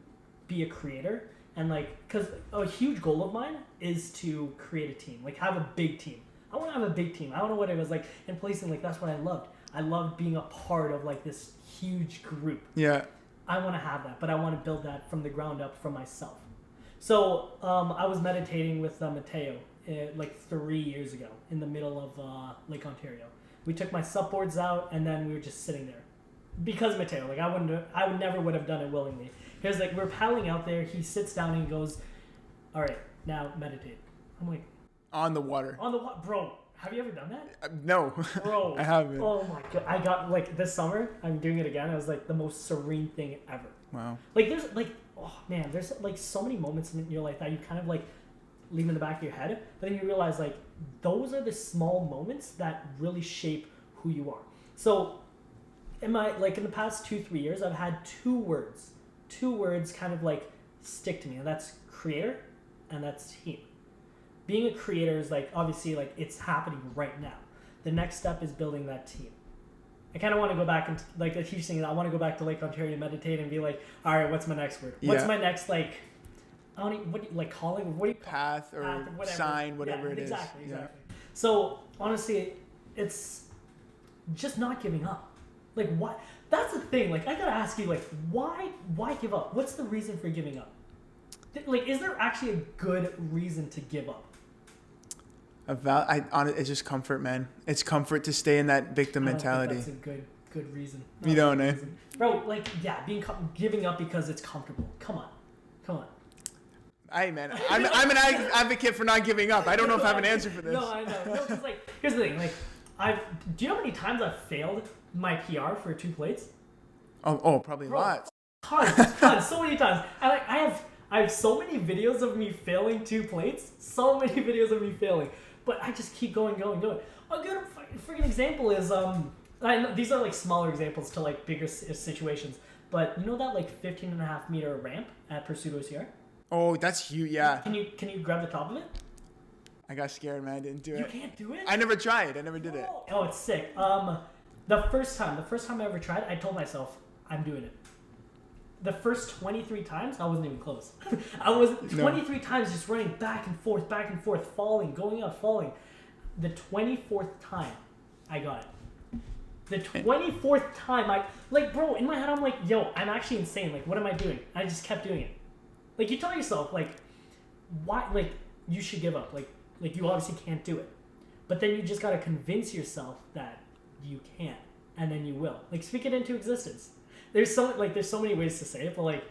Speaker 2: be a creator and like because a huge goal of mine is to create a team, like have a big team. I want to have a big team. I don't know what it was like in policing. Like that's what I loved. I loved being a part of like this huge group.
Speaker 1: Yeah.
Speaker 2: I want to have that, but I want to build that from the ground up for myself. So I was meditating with Mateo like 3 years ago in the middle of Lake Ontario. We took my supboards out and then we were just sitting there because Mateo. Like I would never have done it willingly. He was like, we're paddling out there. He sits down and he goes, "All right, now meditate." I'm like,
Speaker 1: on the water.
Speaker 2: On the water, bro. Have you ever done that?
Speaker 1: No,
Speaker 2: bro.
Speaker 1: I haven't.
Speaker 2: Oh my god, I got like this summer. I'm doing it again. It was like the most serene thing ever.
Speaker 1: Wow.
Speaker 2: Like there's like, oh man, there's like so many moments in your life that you kind of like leave in the back of your head, but then you realize like those are the small moments that really shape who you are. So, in the past 2-3 years, I've had two words kind of like stick to me, and that's creator, and that's team. Being a creator is like obviously like it's happening right now. The next step is building that team. I kind of want to go back and like a huge thing. I want to go back to Lake Ontario and meditate and be like, all right, what's my next word? What's my next like? I don't even, like calling? What do you
Speaker 1: path or sign, whatever it is.
Speaker 2: Exactly. So honestly, it's just not giving up. Like what? That's the thing. Like I gotta ask you, like why give up? What's the reason for giving up? Like, is there actually a good reason to give up?
Speaker 1: It's just comfort, man. It's comfort to stay in that victim mentality.
Speaker 2: That's a good reason.
Speaker 1: You don't, eh?
Speaker 2: Bro, like, yeah, giving up because it's comfortable. Come on.
Speaker 1: Hey, man, I'm an advocate for not giving up. I don't know if I have an answer for this.
Speaker 2: No, I know. No, 'cause, like, here's the thing. Like, do you know how many times I've failed my PR for 2 plates?
Speaker 1: Oh, probably lots.
Speaker 2: Tons, so many times. I have so many videos of me failing 2 plates. So many videos of me failing. But I just keep going. A good freaking example is, these are like smaller examples to like bigger situations. But you know that like 15.5 meter ramp at Pursuit OCR?
Speaker 1: Oh, that's huge, yeah.
Speaker 2: Can you grab the top of it?
Speaker 1: I got scared, man. I didn't do it.
Speaker 2: You can't do it?
Speaker 1: I never tried. I never did it.
Speaker 2: Oh, it's sick. The first time I ever tried, I told myself, I'm doing it. The first 23 times, I wasn't even close. I was 23 times just running back and forth, falling, going up, falling. The 24th time, I got it. The 24th time, bro, in my head, I'm like, yo, I'm actually insane. Like, what am I doing? I just kept doing it. Like, you tell yourself, like, why, like, you should give up. Like you obviously can't do it. But then you just got to convince yourself that you can, and then you will. Like, speak it into existence. There's so many ways to say it, but like,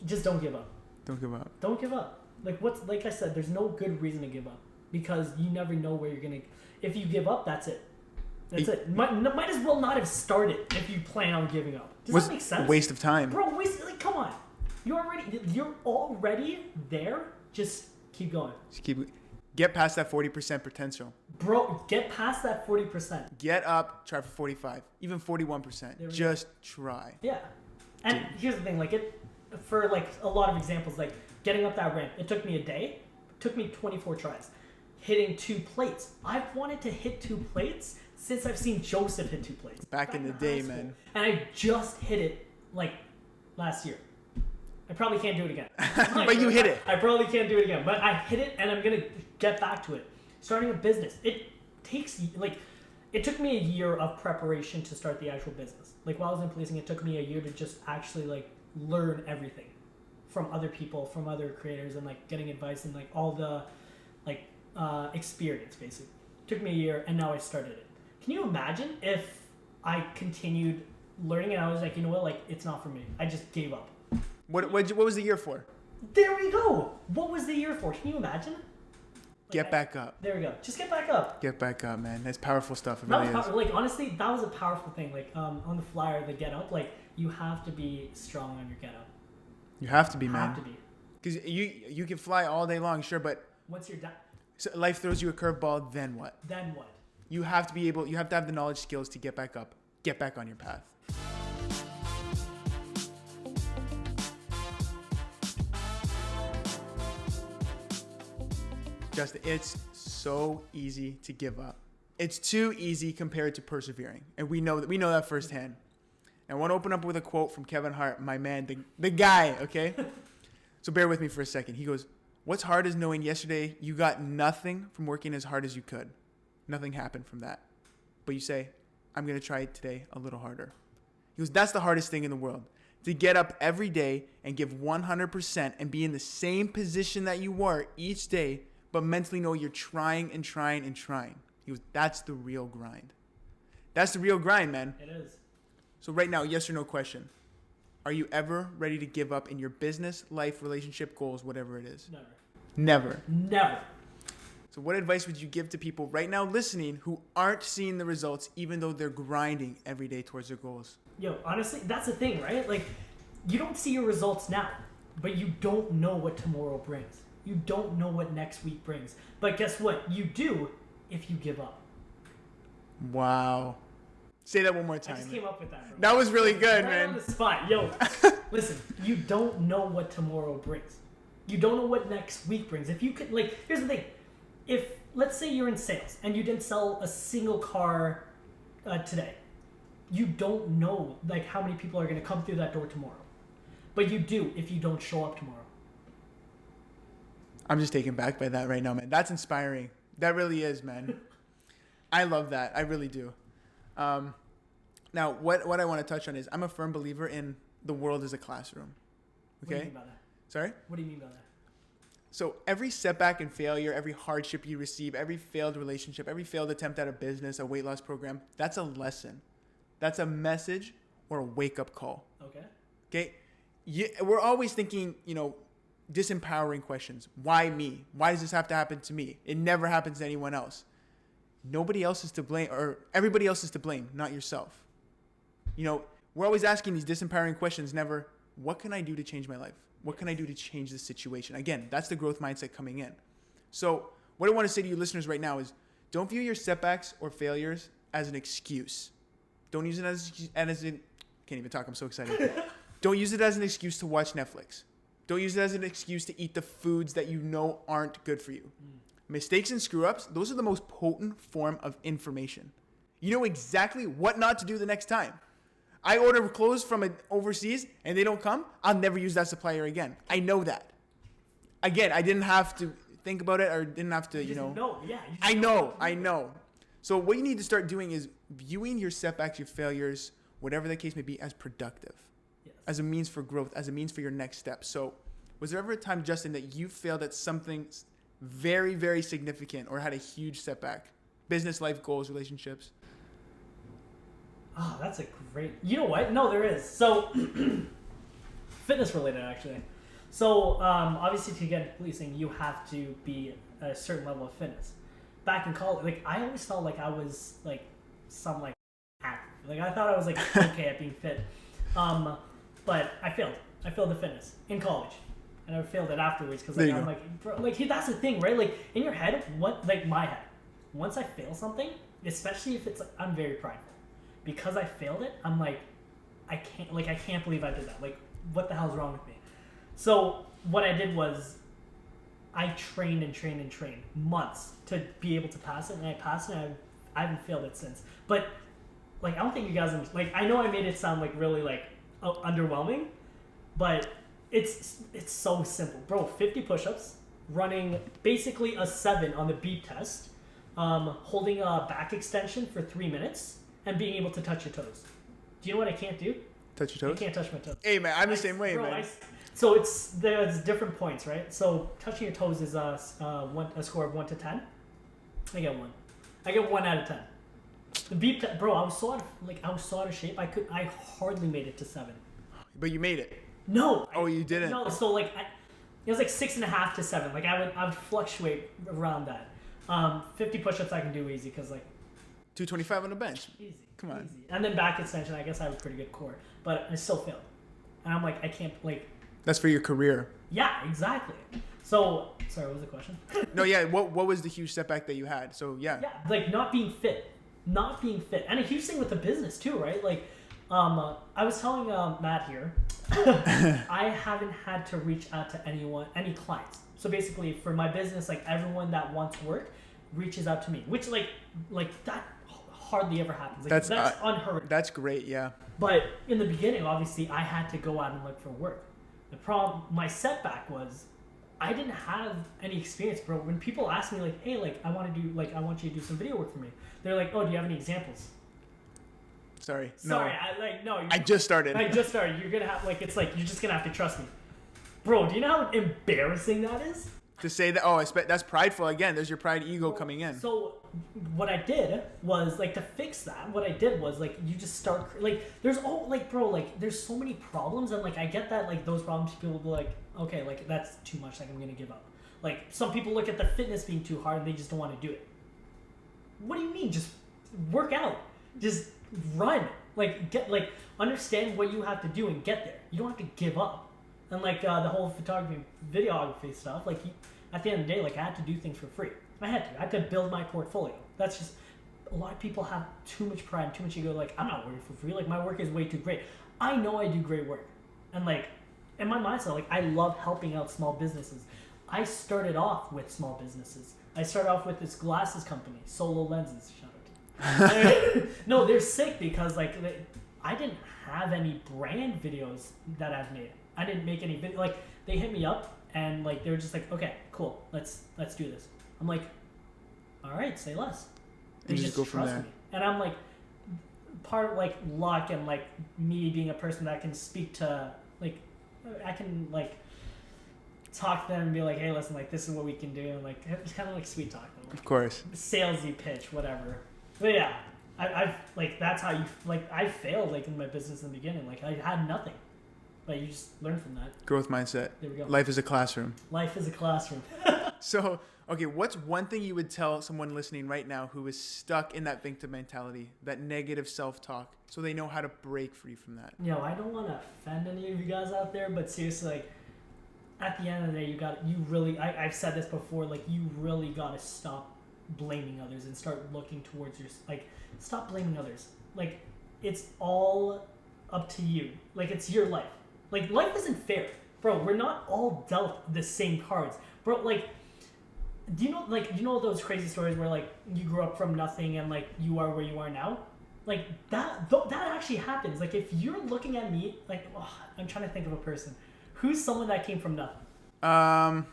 Speaker 2: just don't give up.
Speaker 1: Don't give up.
Speaker 2: Don't give up. Like I said, there's no good reason to give up because you never know where you're gonna. If you give up, that's it. That's it. Might as well not have started if you plan on giving up. Does that make sense?
Speaker 1: Waste of time,
Speaker 2: bro. Come on. You're already there. Just keep going.
Speaker 1: Get past that 40% potential.
Speaker 2: Bro, get past that 40%.
Speaker 1: Get up, try for 45, even 41%. Just try.
Speaker 2: Yeah. And here's the thing, for like a lot of examples, like getting up that ramp, it took me a day. It took me 24 tries. Hitting 2 plates. I've wanted to hit 2 plates since I've seen Joseph hit 2 plates.
Speaker 1: Back in the day, man.
Speaker 2: And I just hit it like last year. I probably can't do it again.
Speaker 1: But you hit it.
Speaker 2: I probably can't do it again. But I hit it, and I'm gonna get back to it. Starting a business, it takes like, it took me a year of preparation to start the actual business. Like while I was in policing, it took me a year to just actually like learn everything from other people, from other creators, and like getting advice and like all the like experience basically. It took me a year, and now I started it. Can you imagine if I continued learning and I was like, you know what, like it's not for me. I just gave up.
Speaker 1: What was the year for?
Speaker 2: There we go. What was the year for? Can you imagine? Like,
Speaker 1: Get back up.
Speaker 2: There we go. Just get back up.
Speaker 1: Get back up, man. That's powerful stuff. It
Speaker 2: That
Speaker 1: really
Speaker 2: was
Speaker 1: is.
Speaker 2: like honestly, that was a powerful thing. Like on the flyer, the get up. Like you have to be strong on your get up.
Speaker 1: You have to be, man.
Speaker 2: Have to be.
Speaker 1: Because you can fly all day long, sure, but
Speaker 2: Once you're done,
Speaker 1: so life throws you a curveball. Then what?
Speaker 2: then what?
Speaker 1: You have to be able. You have to have the knowledge, skills to get back up. Get back on your path. Justin, it's so easy to give up. It's too easy compared to persevering, and we know that firsthand. And I want to open up with a quote from Kevin Hart, my man, the guy. Okay, so bear with me for a second. He goes, "What's hard is knowing yesterday you got nothing from working as hard as you could. Nothing happened from that, but you say, I'm gonna try it today a little harder." He goes, "That's the hardest thing in the world." To get up every day and give 100% and be in the same position that you were each day, but mentally know you're trying and trying and trying. He goes, "That's the real grind." That's the real grind, man.
Speaker 2: It is.
Speaker 1: So right now, yes or no question. Are you ever ready to give up in your business, life, relationship, goals, whatever it is?
Speaker 2: Never.
Speaker 1: Never.
Speaker 2: Never.
Speaker 1: So what advice would you give to people right now listening who aren't seeing the results even though they're grinding every day towards their goals?
Speaker 2: Yo, honestly, that's the thing, right? Like, you don't see your results now, but you don't know what tomorrow brings. You don't know what next week brings. But guess what? You do if you give up.
Speaker 1: Wow. Say that one more
Speaker 2: I
Speaker 1: time.
Speaker 2: just came up with that.
Speaker 1: That was really good,
Speaker 2: Right
Speaker 1: man.
Speaker 2: on the spot. Yo, listen, you don't know what tomorrow brings. You don't know what next week brings. If you could, like, here's the thing. If, let's say you're in sales and you didn't sell a single car today, you don't know, like, how many people are going to come through that door tomorrow. But you do if you don't show up tomorrow.
Speaker 1: I'm just taken back by that right now, man. That's inspiring. That really is, man. I love that. I really do. Now, what I want to touch on is I'm a firm believer in the world as a classroom.
Speaker 2: What do you
Speaker 1: Okay?
Speaker 2: mean by that?
Speaker 1: Sorry?
Speaker 2: What do you mean by that?
Speaker 1: So every setback and failure, every hardship you receive, every failed relationship, every failed attempt at a business, a weight loss program, that's a lesson. That's a message or a wake-up call.
Speaker 2: Okay.
Speaker 1: Okay? We're always thinking, disempowering questions. Why me? Why does this have to happen to me? It never happens to anyone else. Nobody else is to blame, or everybody else is to blame, not yourself. We're always asking these disempowering questions, never, what can I do to change my life? What can I do to change the situation? Again, that's the growth mindset coming in. So what I want to say to you listeners right now is don't view your setbacks or failures as an excuse. Don't use it can't even talk, I'm so excited. Don't use it as an excuse to watch Netflix. Don't use it as an excuse to eat the foods that you know aren't good for you. Mistakes and screw-ups, those are the most potent form of information. You know exactly what not to do the next time. I order clothes from overseas and they don't come, I'll never use that supplier again. I know that. Again, I didn't have to think about it or didn't have to,
Speaker 2: No, yeah.
Speaker 1: I know. So what you need to start doing is viewing your setbacks, your failures, whatever the case may be, as productive.
Speaker 2: Yes.
Speaker 1: As a means for growth, as a means for your next step. So was there ever a time, Justin, that you failed at something very, very significant or had a huge setback? Business, life, goals, relationships?
Speaker 2: Oh, that's a great... You know what? No, there is. So, fitness related, actually. So, obviously, to get into policing, you have to be a certain level of fitness. Back in college, I always felt like I was, some, athlete. I thought I was, okay at being fit. But I failed. I failed the fitness in college. And I failed it afterwards because, I'm that's the thing, right? In your head, my head, once I fail something, especially if it's, I'm very prideful. Because I failed it, I'm I can't believe I did that. What the hell's wrong with me? So what I did was I trained and trained and trained months to be able to pass it, and I passed it, and I haven't failed it since. But I don't think you guys I know I made it sound really underwhelming, but it's so simple, bro. 50 push-ups, running basically a 7 on the beep test, holding a back extension for 3 minutes, and being able to touch your toes. Do you know what I can't do?
Speaker 1: Touch your toes?
Speaker 2: I can't touch my toes.
Speaker 1: Hey, man, I'm the same way,
Speaker 2: bro,
Speaker 1: man.
Speaker 2: So there's different points, right? So touching your toes is a score of 1 to 10. I get 1. I get 1 out of 10. The beep test, bro. I was so out of shape. I hardly made it to 7.
Speaker 1: But you made it.
Speaker 2: No.
Speaker 1: You didn't.
Speaker 2: No. So like, it was like 6.5 to 7. Like I would fluctuate around that. 50 push-ups I can do easy because like
Speaker 1: 225 on the bench.
Speaker 2: Easy.
Speaker 1: Come on.
Speaker 2: Easy. And then back extension. I guess I have a pretty good core, but I still failed. And I'm like, I can't like.
Speaker 1: That's for your career.
Speaker 2: Yeah, exactly. So sorry, what was the question?
Speaker 1: No, yeah. What was the huge setback that you had? So yeah.
Speaker 2: Yeah, like not being fit, and a huge thing with the business too, right? Like, I was telling Matt here, I haven't had to reach out to any clients. So basically, for my business, like everyone that wants work reaches out to me, which like that hardly ever happens. Like, that's unheard of.
Speaker 1: That's great, yeah.
Speaker 2: But in the beginning, obviously, I had to go out and look for work. The problem, my setback was, I didn't have any experience, bro. When people ask me like, "Hey, like I want you to do some video work for me," they're like, "Oh, do you have any examples?"
Speaker 1: Sorry,
Speaker 2: no.
Speaker 1: I just started.
Speaker 2: You're gonna have you're just gonna have to trust me, bro. Do you know how embarrassing that is?
Speaker 1: To say that, that's prideful again. There's your pride ego coming in.
Speaker 2: So what I did was like to fix that. What I did was like you just start like there's there's so many problems, and like I get that like those problems people will be like, okay, like that's too much, like I'm gonna give up. Like some people look at the fitness being too hard and they just don't want to do it. What do you mean? Just work out. Just run. Understand what you have to do and get there. You don't have to give up. And like the whole photography, videography stuff, like at the end of the day, like I had to do things for free. I had to build my portfolio. That's just, a lot of people have too much pride, too much ego. Like I'm not working for free. Like my work is way too great. I know I do great work. And like, in my mindset, like I love helping out small businesses. I started off with small businesses. I started off with this glasses company, Solo Lenses. Shout out. No, they're sick because like I didn't have any brand videos that I've made. I didn't make any video. Like they hit me up and like they were just like, okay, cool, let's do this. I'm like, all right, say less. They
Speaker 1: just go from there.
Speaker 2: me. And I'm like, part of like luck and like me being a person that can speak to like, I can like talk to them and be like, hey, listen, like this is what we can do, and like it's kind of like sweet talk. Like,
Speaker 1: of course.
Speaker 2: Salesy pitch, whatever. But yeah, I've like that's how you like I failed like in my business in the beginning. Like I had nothing. But you just learn from that.
Speaker 1: Growth mindset.
Speaker 2: There we go.
Speaker 1: Life is a classroom.
Speaker 2: Life is a classroom.
Speaker 1: So, okay, what's one thing you would tell someone listening right now who is stuck in that victim mentality, that negative self-talk, so they know how to break free from that?
Speaker 2: You know, I don't want to offend any of you guys out there, but seriously, like, at the end of the day, I've said this before, like, you really got to stop blaming others and start looking towards stop blaming others. Like, it's all up to you. Like, it's your life. Like, life isn't fair. Bro, we're not all dealt the same cards. Bro, like, do you know those crazy stories where, like, you grew up from nothing and, like, you are where you are now? Like, that actually happens. Like, if you're looking at me, like, I'm trying to think of a person. Who's someone that came from nothing?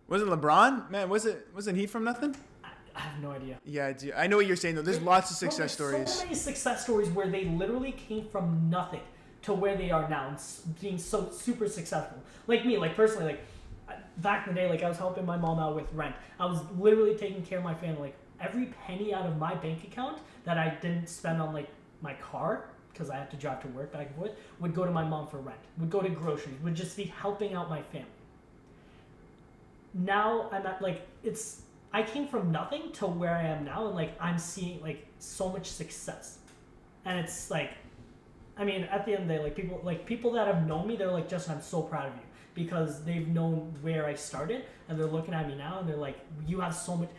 Speaker 1: Was it LeBron? Man, wasn't he from nothing?
Speaker 2: I have no idea.
Speaker 1: Yeah, I know what you're saying, though. There's lots of success stories.
Speaker 2: So many success stories where they literally came from nothing to where they are now and being so super successful. Like me, like personally, like back in the day, like I was helping my mom out with rent. I was literally taking care of my family. Like every penny out of my bank account that I didn't spend on like my car, because I had to drive to work back and forth, would go to my mom for rent, would go to groceries, would just be helping out my family. Now I'm at I came from nothing to where I am now, and like I'm seeing like so much success. And it's like, I mean, at the end of the day, people that have known me, they're like, Justin, I'm so proud of you, because they've known where I started, and they're looking at me now and they're like, you have so much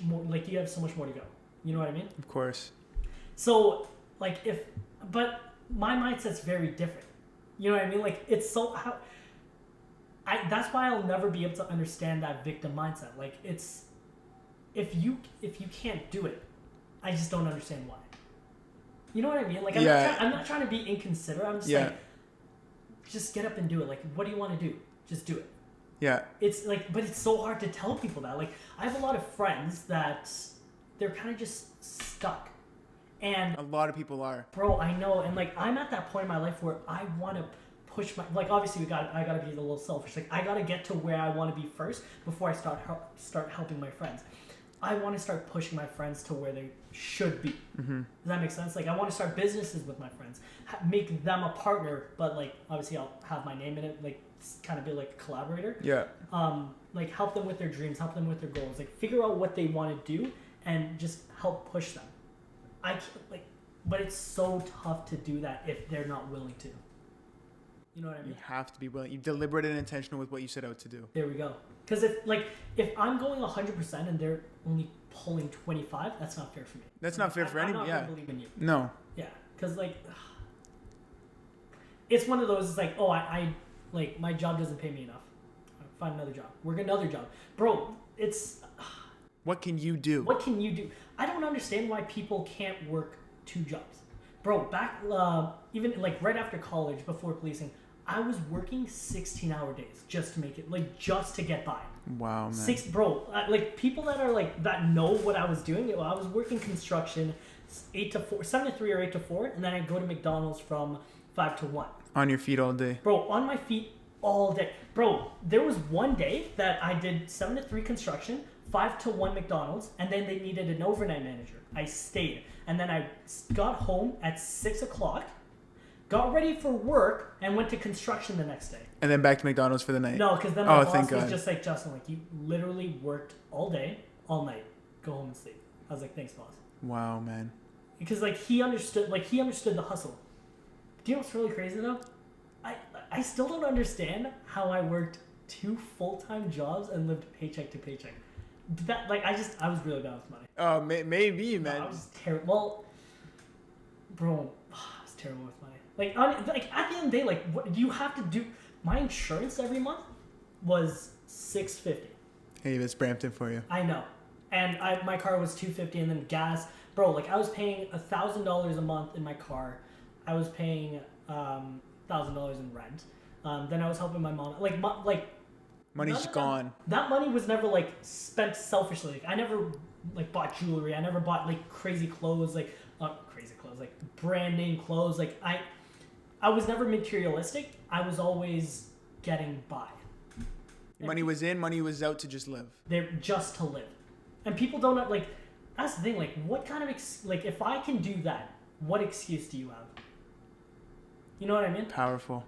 Speaker 2: more to go. You know what I mean?
Speaker 1: Of course.
Speaker 2: So but my mindset's very different. You know what I mean? Like it's so that's why I'll never be able to understand that victim mindset. Like it's, if you can't do it, I just don't understand why. You know what I mean? Like, I'm not trying to be inconsiderate. I'm just like, just get up and do it. Like, what do you want to do? Just do it.
Speaker 1: Yeah.
Speaker 2: It's like, but it's so hard to tell people that. Like, I have a lot of friends that they're kind of just stuck. And
Speaker 1: a lot of people are.
Speaker 2: Bro, I know. And like, I'm at that point in my life where I want to push my, like, obviously I got to be a little selfish. Like, I got to get to where I want to be first before I start helping my friends. I want to start pushing my friends to where they should be. Mm-hmm. Does that make sense? Like, I want to start businesses with my friends, make them a partner, but like, obviously I'll have my name in it, like, kind of be like a collaborator.
Speaker 1: Yeah.
Speaker 2: Like, help them with their dreams, help them with their goals, like, figure out what they want to do and just help push them. I can't, like, but it's so tough to do that if they're not willing to. You know what I mean?
Speaker 1: You have to be willing. You're deliberate and intentional with what you set out to do.
Speaker 2: There we go. Because if I'm going 100% and they're only pulling 25, that's not fair for me.
Speaker 1: That's not fair for anyone. Yeah.
Speaker 2: I'm not going to believe in you.
Speaker 1: No.
Speaker 2: Yeah. Because like, it's one of those. It's like, oh, I like, my job doesn't pay me enough. I'll find another job. Work another job, bro. It's.
Speaker 1: What can you do?
Speaker 2: What can you do? I don't understand why people can't work 2 jobs, bro. Back even like right after college, before policing, I was working 16-hour days just to make it, like, just to get by.
Speaker 1: Wow, man.
Speaker 2: Like, people that are like, that know what I was doing. I was working construction 8 to 4, 7 to 3 or 8 to 4, and then I'd go to McDonald's from 5 to 1.
Speaker 1: On your feet all day.
Speaker 2: Bro, on my feet all day. Bro, there was one day that I did 7 to 3 construction, 5 to 1 McDonald's, and then they needed an overnight manager. I stayed. And then I got home at 6 o'clock, got ready for work, and went to construction the next day.
Speaker 1: And then back to McDonald's for the night.
Speaker 2: No, because then my boss was just like, Justin, like, you literally worked all day, all night. Go home and sleep. I was like, thanks, boss.
Speaker 1: Wow, man.
Speaker 2: Because like, he understood the hustle. Do you know what's really crazy though? I still don't understand how I worked 2 full-time jobs and lived paycheck to paycheck. That, like, I was really bad with money.
Speaker 1: Oh, maybe, man.
Speaker 2: No, I was terrible. Well, bro, I was terrible with money. Like, at the end of the day, like, what you have to do. My insurance every month was $650.
Speaker 1: Hey, that's Brampton for you.
Speaker 2: I know, and my car was $250, and then gas, bro. Like, I was paying $1,000 a month in my car. I was paying $1,000 in rent. Then I was helping my mom. Like
Speaker 1: money's gone.
Speaker 2: That money was never like spent selfishly. Like, I never like bought jewelry. I never bought like crazy clothes. Like brand name clothes. Like, I was never materialistic. I was always getting by.
Speaker 1: Money was in, money was out to just live.
Speaker 2: They're just to live. And people don't, like, that's the thing. Like, what kind of, like, if I can do that, what excuse do you have? You know what I mean?
Speaker 1: Powerful.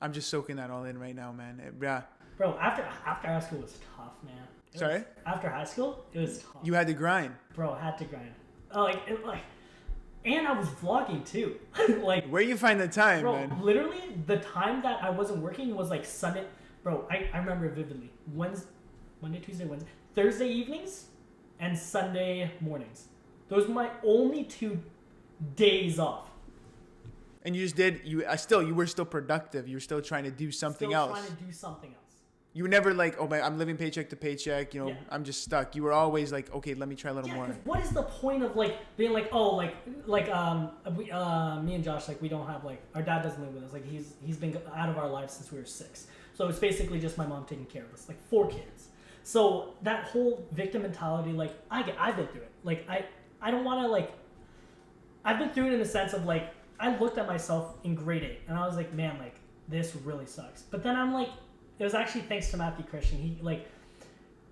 Speaker 1: I'm just soaking that all in right now, man. Yeah.
Speaker 2: Bro, after high school was tough, man.
Speaker 1: Sorry?
Speaker 2: After high school, it was tough.
Speaker 1: You had to grind.
Speaker 2: Bro, I had to grind. And I was vlogging too. Like,
Speaker 1: where you find the time,
Speaker 2: bro,
Speaker 1: man?
Speaker 2: Literally, the time that I wasn't working was like Sunday. Bro, I remember it vividly. Monday, Tuesday, Wednesday, Thursday evenings, and Sunday mornings. Those were my only 2 days off. And
Speaker 1: you were still productive. You were still trying to do something else.
Speaker 2: Trying to do something else.
Speaker 1: You were never like, oh man, I'm living paycheck to paycheck. You know, yeah. I'm just stuck. You were always like, okay, let me try a little more.
Speaker 2: What is the point of like being like, oh, me and Josh, like, we don't have, like, our dad doesn't live with us. Like, he's been out of our lives since we were 6. So it's basically just my mom taking care of us, like 4 kids. So that whole victim mentality, like, I've been through it. Like, I don't want to, like, I've been through it in the sense of, like, I looked at myself in grade 8 and I was like, man, like, this really sucks. But then I'm like, it was actually thanks to Matthew Christian. He, like,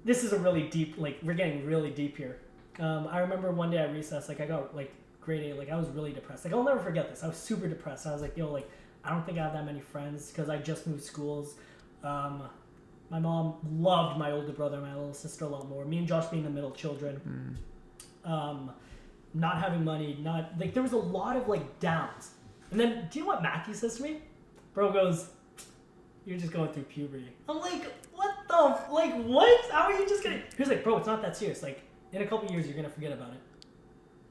Speaker 2: this is a really deep, like, we're getting really deep here. I remember one day at recess, like, I got, like, grade 8, like, I was really depressed. Like, I'll never forget this. I was super depressed. I was like, yo, like, I don't think I have that many friends because I just moved schools. My mom loved my older brother and my little sister a lot more. Me and Josh being the middle children. Not having money, like, there was a lot of, like, downs. And then, do you know what Matthew says to me? Bro goes, you're just going through puberty. I'm like, what the, like, what? How are you just gonna, he was like, bro, it's not that serious. Like, in a couple years, you're gonna forget about it.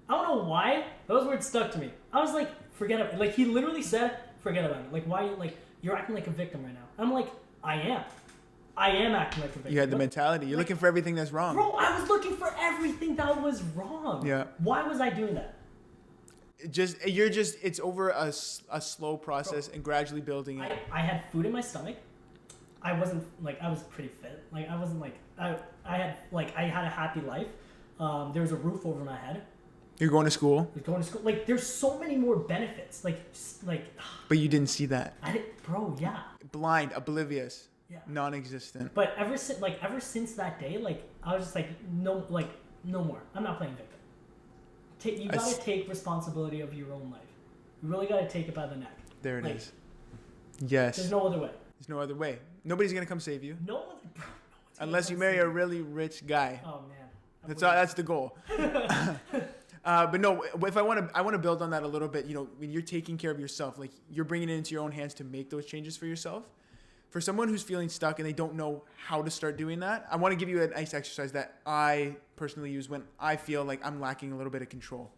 Speaker 2: I don't know why, those words stuck to me. I was like, forget about it. Like, he literally said, forget about it. Like, why, like, you're acting like a victim right now. I'm like, I am acting like a victim.
Speaker 1: You had the mentality. You're looking for everything that's wrong.
Speaker 2: Bro, I was looking for everything that was wrong.
Speaker 1: Yeah.
Speaker 2: Why was I doing that?
Speaker 1: It's over a slow process and gradually building it.
Speaker 2: I had food in my stomach. I wasn't like, I was pretty fit. Like I wasn't like, I had a happy life. There was a roof over my head.
Speaker 1: You're going to school?
Speaker 2: I was going to school. Like there's so many more benefits. Like.
Speaker 1: But you didn't see that.
Speaker 2: Bro, yeah.
Speaker 1: Blind, oblivious,
Speaker 2: yeah.
Speaker 1: Non-existent.
Speaker 2: But ever since that day, like I was just like, no more. I'm not playing victim. You gotta take responsibility of your own life. You really gotta take it by the neck.
Speaker 1: There it is. Yes.
Speaker 2: There's no other way.
Speaker 1: There's no other way. Nobody's gonna come save you.
Speaker 2: No other.
Speaker 1: Unless you marry a really rich guy.
Speaker 2: Oh man.
Speaker 1: That's the goal. But no, if I want to build on that a little bit, you know, when you're taking care of yourself, like you're bringing it into your own hands to make those changes for yourself. For someone who's feeling stuck and they don't know how to start doing that, I want to give you a nice exercise that I personally use when I feel like I'm lacking a little bit of control,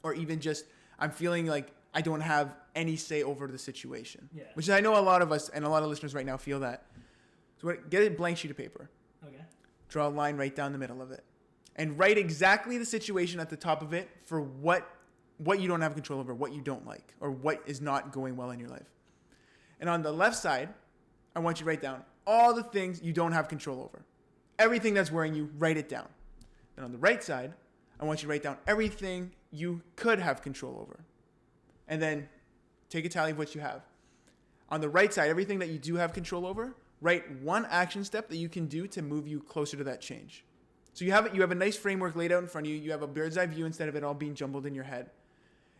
Speaker 1: or even just I'm feeling like I don't have any say over the situation.
Speaker 2: Yeah.
Speaker 1: Which I know a lot of us and a lot of listeners right now feel that. So get a blank sheet of paper.
Speaker 2: Okay.
Speaker 1: Draw a line right down the middle of it. And write exactly the situation at the top of it for what you don't have control over, what you don't like, or what is not going well in your life. And on the left side, I want you to write down all the things you don't have control over. Everything that's worrying you, write it down. And on the right side, I want you to write down everything you could have control over. And then take a tally of what you have. On the right side, everything that you do have control over, write one action step that you can do to move you closer to that change. So you have a nice framework laid out in front of you. You have a bird's eye view instead of it all being jumbled in your head.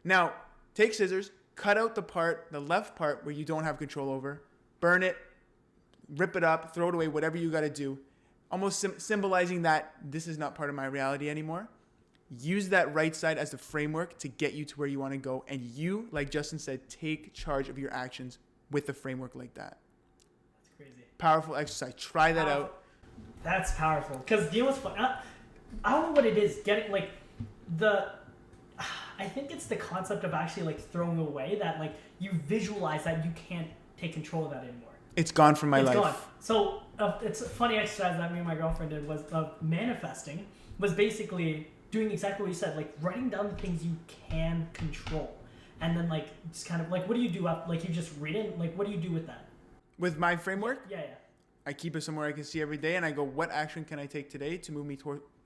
Speaker 1: Now, take scissors, cut out the left part where you don't have control over, burn it, rip it up, throw it away, whatever you got to do, almost symbolizing that this is not part of my reality anymore. Use that right side as the framework to get you to where you want to go. And you, like Justin said, take charge of your actions with a framework like that.
Speaker 2: That's crazy.
Speaker 1: Powerful exercise. Try that out.
Speaker 2: That's powerful. Because you know what's fun? I don't know what it is. Getting like I think it's the concept of actually like throwing away that like you visualize that you can't take control of that anymore.
Speaker 1: It's gone from my life.
Speaker 2: Gone. So it's a funny exercise that me and my girlfriend did was manifesting was basically doing exactly what you said, like writing down the things you can control. And then like just kind of like, what do you do up? Like you just read it. Like, what do you do with that?
Speaker 1: With my framework?
Speaker 2: Yeah.
Speaker 1: I keep it somewhere I can see every day, and I go, what action can I take today to move me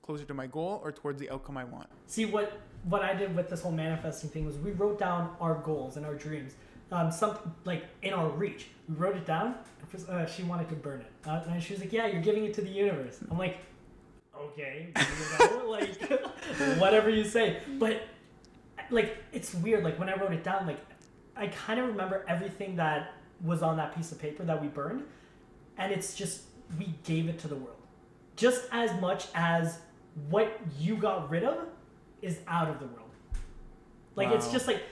Speaker 1: closer to my goal or towards the outcome I want?
Speaker 2: See, what I did with this whole manifesting thing was we wrote down our goals and our dreams, something like in our reach. We wrote it down. She wanted to burn it, and she was like, "Yeah, you're giving it to the universe." I'm like, "Okay, like whatever you say." But like, it's weird. Like when I wrote it down, like I kind of remember everything that was on that piece of paper that we burned. And it's just, we gave it to the world. Just as much as what you got rid of is out of the world. Like, wow. It's just like,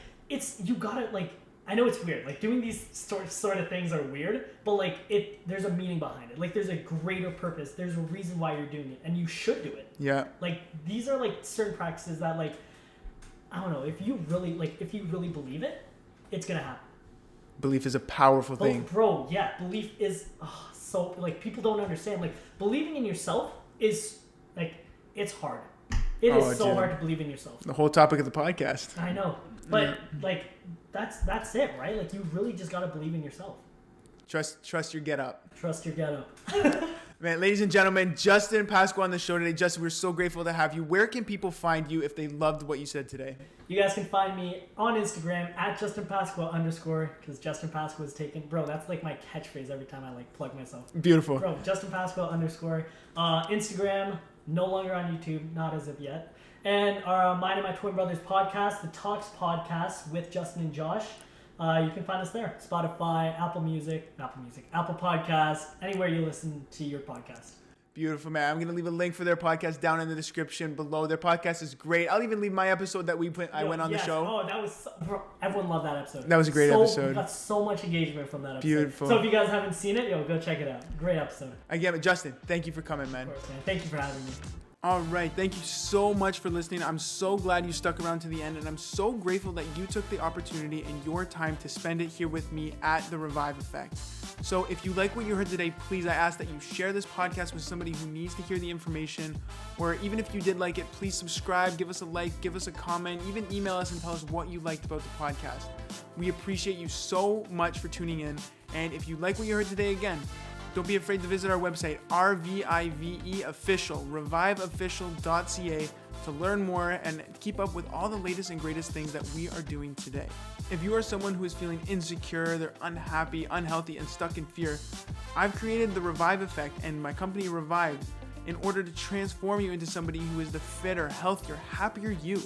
Speaker 2: you gotta, like, I know it's weird. Like, doing these sort of things are weird, but, like, there's a meaning behind it. Like, there's a greater purpose. There's a reason why you're doing it, and you should do it.
Speaker 1: Yeah.
Speaker 2: Like, these are, like, certain practices that, like, I don't know, if you really believe it, it's gonna happen.
Speaker 1: Belief is a powerful thing.
Speaker 2: Bro, yeah, belief is so, like, people don't understand. Like, believing in yourself is, like, it's hard. It is so hard to believe in yourself.
Speaker 1: The whole topic of the podcast.
Speaker 2: I know. But, like, that's it, right? Like, you really just got to believe in yourself.
Speaker 1: Trust your get up.
Speaker 2: Trust your get up.
Speaker 1: Man, ladies and gentlemen, Justin Pascua on the show today. Justin, we're so grateful to have you. Where can people find you if they loved what you said today?
Speaker 2: You guys can find me on Instagram at @JustinPascua_, because Justin Pascua is taken. Bro, that's like my catchphrase every time I like plug myself.
Speaker 1: Beautiful.
Speaker 2: Bro, @JustinPascua_. Instagram, no longer on YouTube, not as of yet. And mine and my twin brothers podcast, the Talks Podcast with Justin and Josh. You can find us there. Spotify, Apple Podcasts, anywhere you listen to your podcast.
Speaker 1: Beautiful, man. I'm going to leave a link for their podcast down in the description below. Their podcast is great. I'll even leave my episode that I went on the show.
Speaker 2: Oh, that was... Bro, everyone loved that episode.
Speaker 1: That was a great episode.
Speaker 2: We got so much engagement from that episode.
Speaker 1: Beautiful.
Speaker 2: So if you guys haven't seen it, go check it out. Great episode.
Speaker 1: Again, Justin, thank you for coming, man.
Speaker 2: Of course, man. Thank you for having me.
Speaker 1: All right. Thank you so much for listening. I'm so glad you stuck around to the end, and I'm so grateful that you took the opportunity and your time to spend it here with me at The Revive Effect. So if you like what you heard today, please, I ask that you share this podcast with somebody who needs to hear the information. Or even if you did like it, please subscribe, give us a like, give us a comment, even email us and tell us what you liked about the podcast. We appreciate you so much for tuning in. And if you like what you heard today, again, don't be afraid to visit our website, RVIVE Official, reviveofficial.ca, to learn more and keep up with all the latest and greatest things that we are doing today. If you are someone who is feeling insecure, they're unhappy, unhealthy, and stuck in fear, I've created the Revive Effect and my company Revive in order to transform you into somebody who is the fitter, healthier, happier you,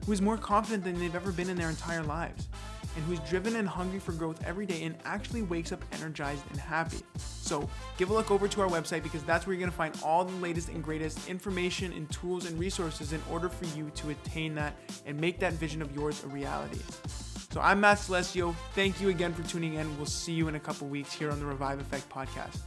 Speaker 1: who is more confident than they've ever been in their entire lives, and who's driven and hungry for growth every day and actually wakes up energized and happy. So give a look over to our website, because that's where you're going to find all the latest and greatest information and tools and resources in order for you to attain that and make that vision of yours a reality. So I'm Matt Celestio. Thank you again for tuning in. We'll see you in a couple weeks here on the Revive Effect podcast.